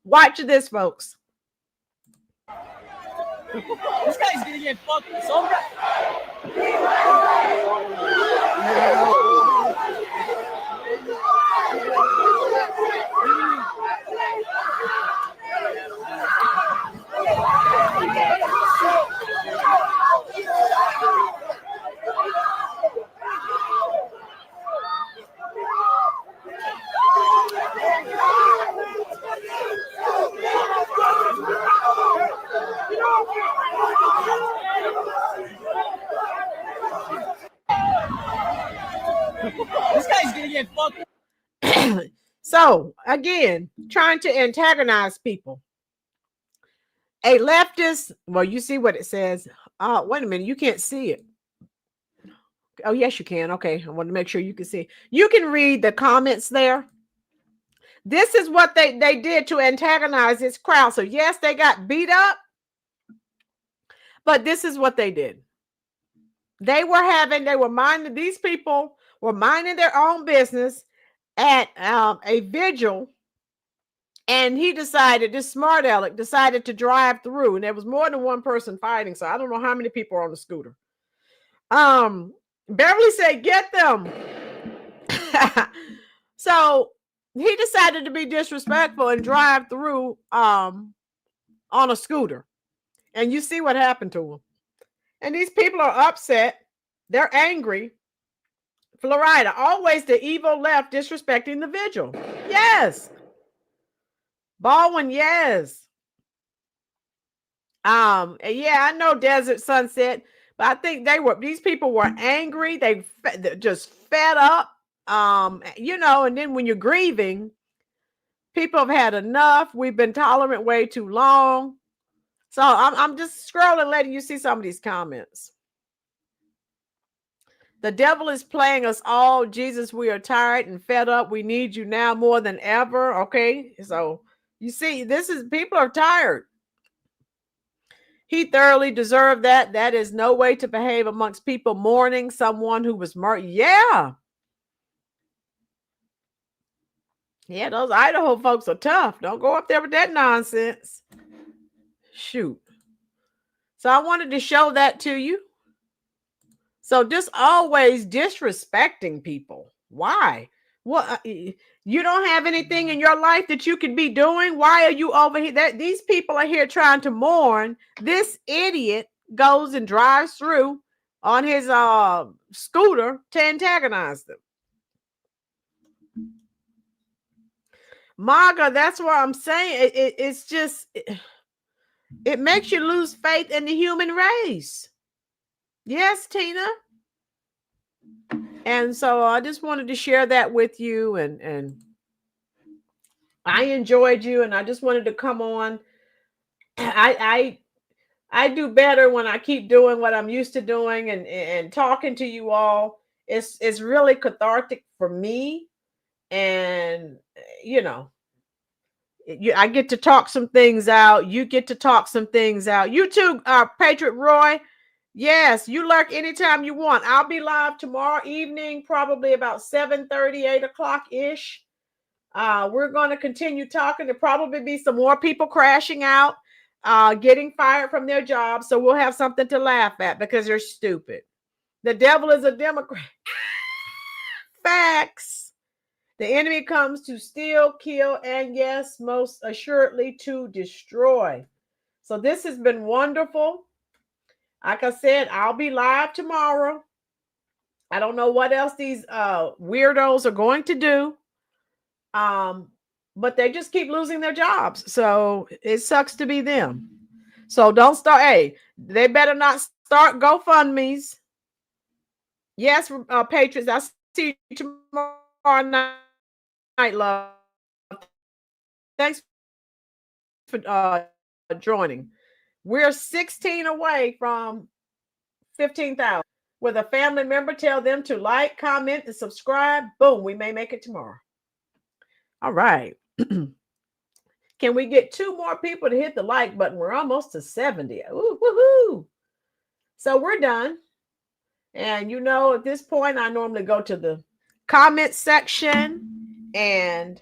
Watch this, folks. This guy's gonna get fucking sober. This guy's gonna get fucking. So again, trying to antagonize people. A leftist, well, you see what it says. Wait a minute, you can't see it. Oh, yes, you can. Okay, I want to make sure you can see. You can read the comments there. This is what they did to antagonize this crowd. So yes, they got beat up, but this is what they did. These people were minding their own business at a vigil, and this smart aleck decided to drive through, and there was more than one person fighting, so I don't know how many people are on the scooter. Beverly said, get them. So he decided to be disrespectful and drive through on a scooter, and you see what happened to him. And these people are upset. They're angry. Florida, always the evil left disrespecting the vigil. Yes. Baldwin, yes. Yeah, I know Desert Sunset, but I think these people were angry. They just fed up. And then when you're grieving, people have had enough. We've been tolerant way too long. So I'm just scrolling, letting you see some of these comments. The devil is playing us all. Jesus, we are tired and fed up. We need you now more than ever. Okay. So you see, people are tired. He thoroughly deserved that. That is no way to behave amongst people mourning someone who was murdered. Yeah. Yeah, those Idaho folks are tough. Don't go up there with that nonsense. Shoot. So I wanted to show that to you. So just always disrespecting people. Why? What? You don't have anything in your life that you could be doing? Why are you over here? These people are here trying to mourn. This idiot goes and drives through on his scooter to antagonize them. MAGA, that's what I'm saying. It's just, it makes you lose faith in the human race. Yes, Tina. And so I just wanted to share that with you, and I enjoyed you, and I just wanted to come on. I do better when I keep doing what I'm used to doing and talking to you all. It's really cathartic for me, and I get to talk some things out. You get to talk some things out. You too, Patriot Roy. Yes, you lurk anytime you want. I'll be live tomorrow evening, probably about 7:30, 8 o'clock ish. We're going to continue talking. There'll probably be some more people crashing out, getting fired from their jobs. So we'll have something to laugh at because they're stupid. The devil is a Democrat. Facts. The enemy comes to steal, kill, and yes, most assuredly to destroy. So this has been wonderful. Like I said, I'll be live tomorrow. I don't know what else these weirdos are going to do. But they just keep losing their jobs. So it sucks to be them. So don't start. Hey, they better not start GoFundMes. Yes, Patriots, I'll see you tomorrow night. love. Thanks for joining. We're 16 away from 15,000. With a family member, tell them to like, comment, and subscribe. Boom, we may make it tomorrow. All right. Can we get 2 more people to hit the like button? We're almost to 70. Ooh, woohoo. So we're done. And you know, at this point, I normally go to the comment section and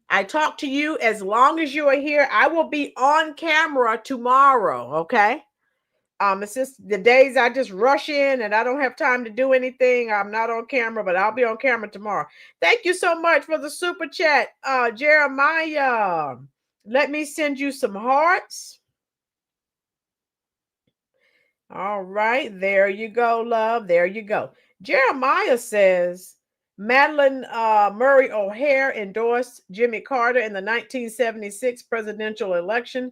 I talk to you as long as you are here. I will be on camera tomorrow, okay? It's just the days I just rush in and I don't have time to do anything. I'm not on camera, but I'll be on camera tomorrow. Thank you so much for the super chat, Jeremiah. Let me send you some hearts. All right, there you go, love. There you go. Jeremiah says Madeline Murray O'Hare endorsed Jimmy Carter in the 1976 presidential election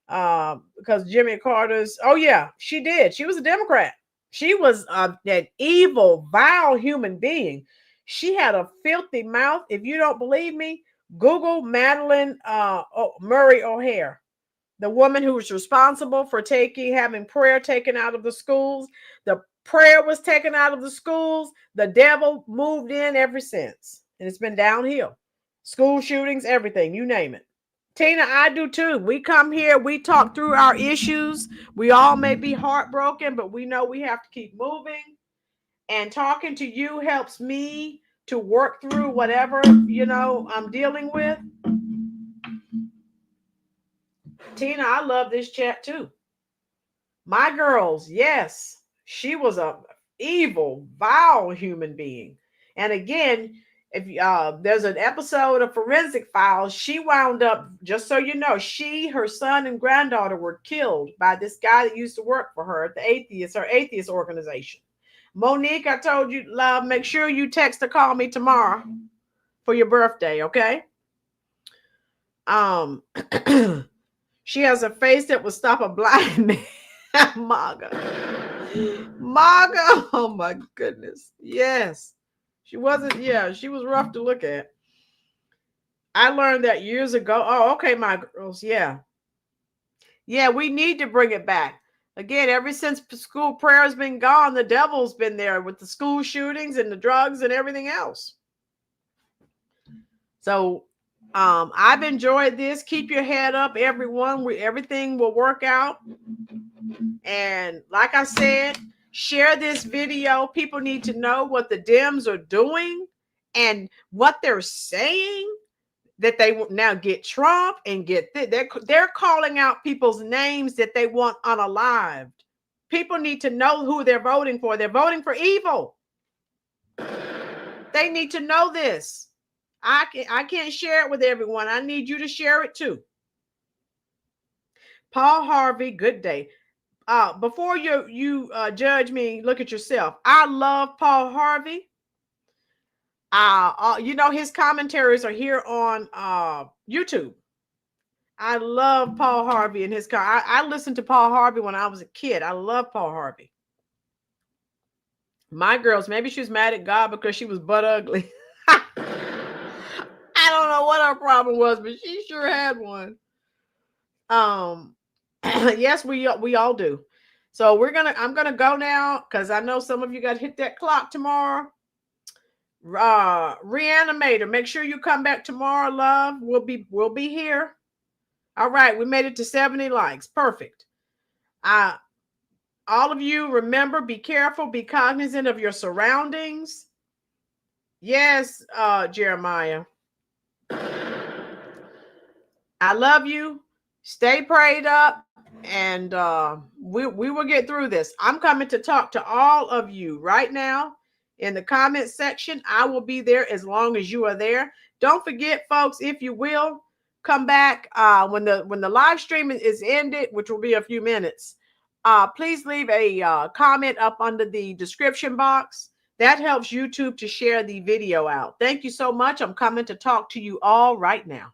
because Jimmy Carter's, oh yeah, she did. She was a Democrat. She was an evil, vile human being. She had a filthy mouth. If you don't believe me, Google Madeline Murray O'Hare, the woman who was responsible for having prayer taken out of the schools. The prayer was taken out of the schools. The devil moved in ever since. And it's been downhill. School shootings, everything, you name it. Tina, I do too. We come here, we talk through our issues. We all may be heartbroken, but we know we have to keep moving. And talking to you helps me to work through whatever, I'm dealing with. Tina, I love this chat too. My girls, yes, she was a evil, vile human being. And again, if there's an episode of Forensic Files, she wound up, just so you know, her son and granddaughter were killed by this guy that used to work for her at the atheist organization. Monique, I told you, love, make sure you text or call me tomorrow for your birthday, okay? She has a face that will stop a blind man. Maga, oh my goodness. Yes. She was rough to look at. I learned that years ago. Oh, okay, my girls. Yeah. Yeah, we need to bring it back. Again, ever since school prayer has been gone, the devil's been there with the school shootings and the drugs and everything else. So I've enjoyed this. Keep your head up, everyone. Everything will work out. And like I said, share this video. People need to know what the Dems are doing and what they're saying, that they will now get Trump and they're calling out people's names that they want unalived. People need to know who they're voting for. They're voting for evil. They need to know this. I can't share it with everyone. I need you to share it too. Paul Harvey, good day. Before you judge me, look at yourself. I love Paul Harvey. His commentaries are here on YouTube. I love Paul Harvey and his I listened to Paul Harvey when I was a kid. I love Paul Harvey. My girls, maybe she was mad at God because she was butt ugly. I don't know what her problem was, but she sure had one. Yes, we all do. So I'm gonna go now because I know some of you got to hit that clock tomorrow. Reanimator, make sure you come back tomorrow, love. We'll be here. All right, we made it to 70 likes. Perfect. All of you, remember, be careful, be cognizant of your surroundings. Yes, Jeremiah. I love you. Stay prayed up, and we will get through this. I'm coming to talk to all of you right now in the comment section. I will be there as long as you are there. Don't forget, folks, if you will, come back when the live stream is ended, which will be a few minutes. Please leave a comment up under the description box. That helps YouTube to share the video out. Thank you so much. I'm coming to talk to you all right now.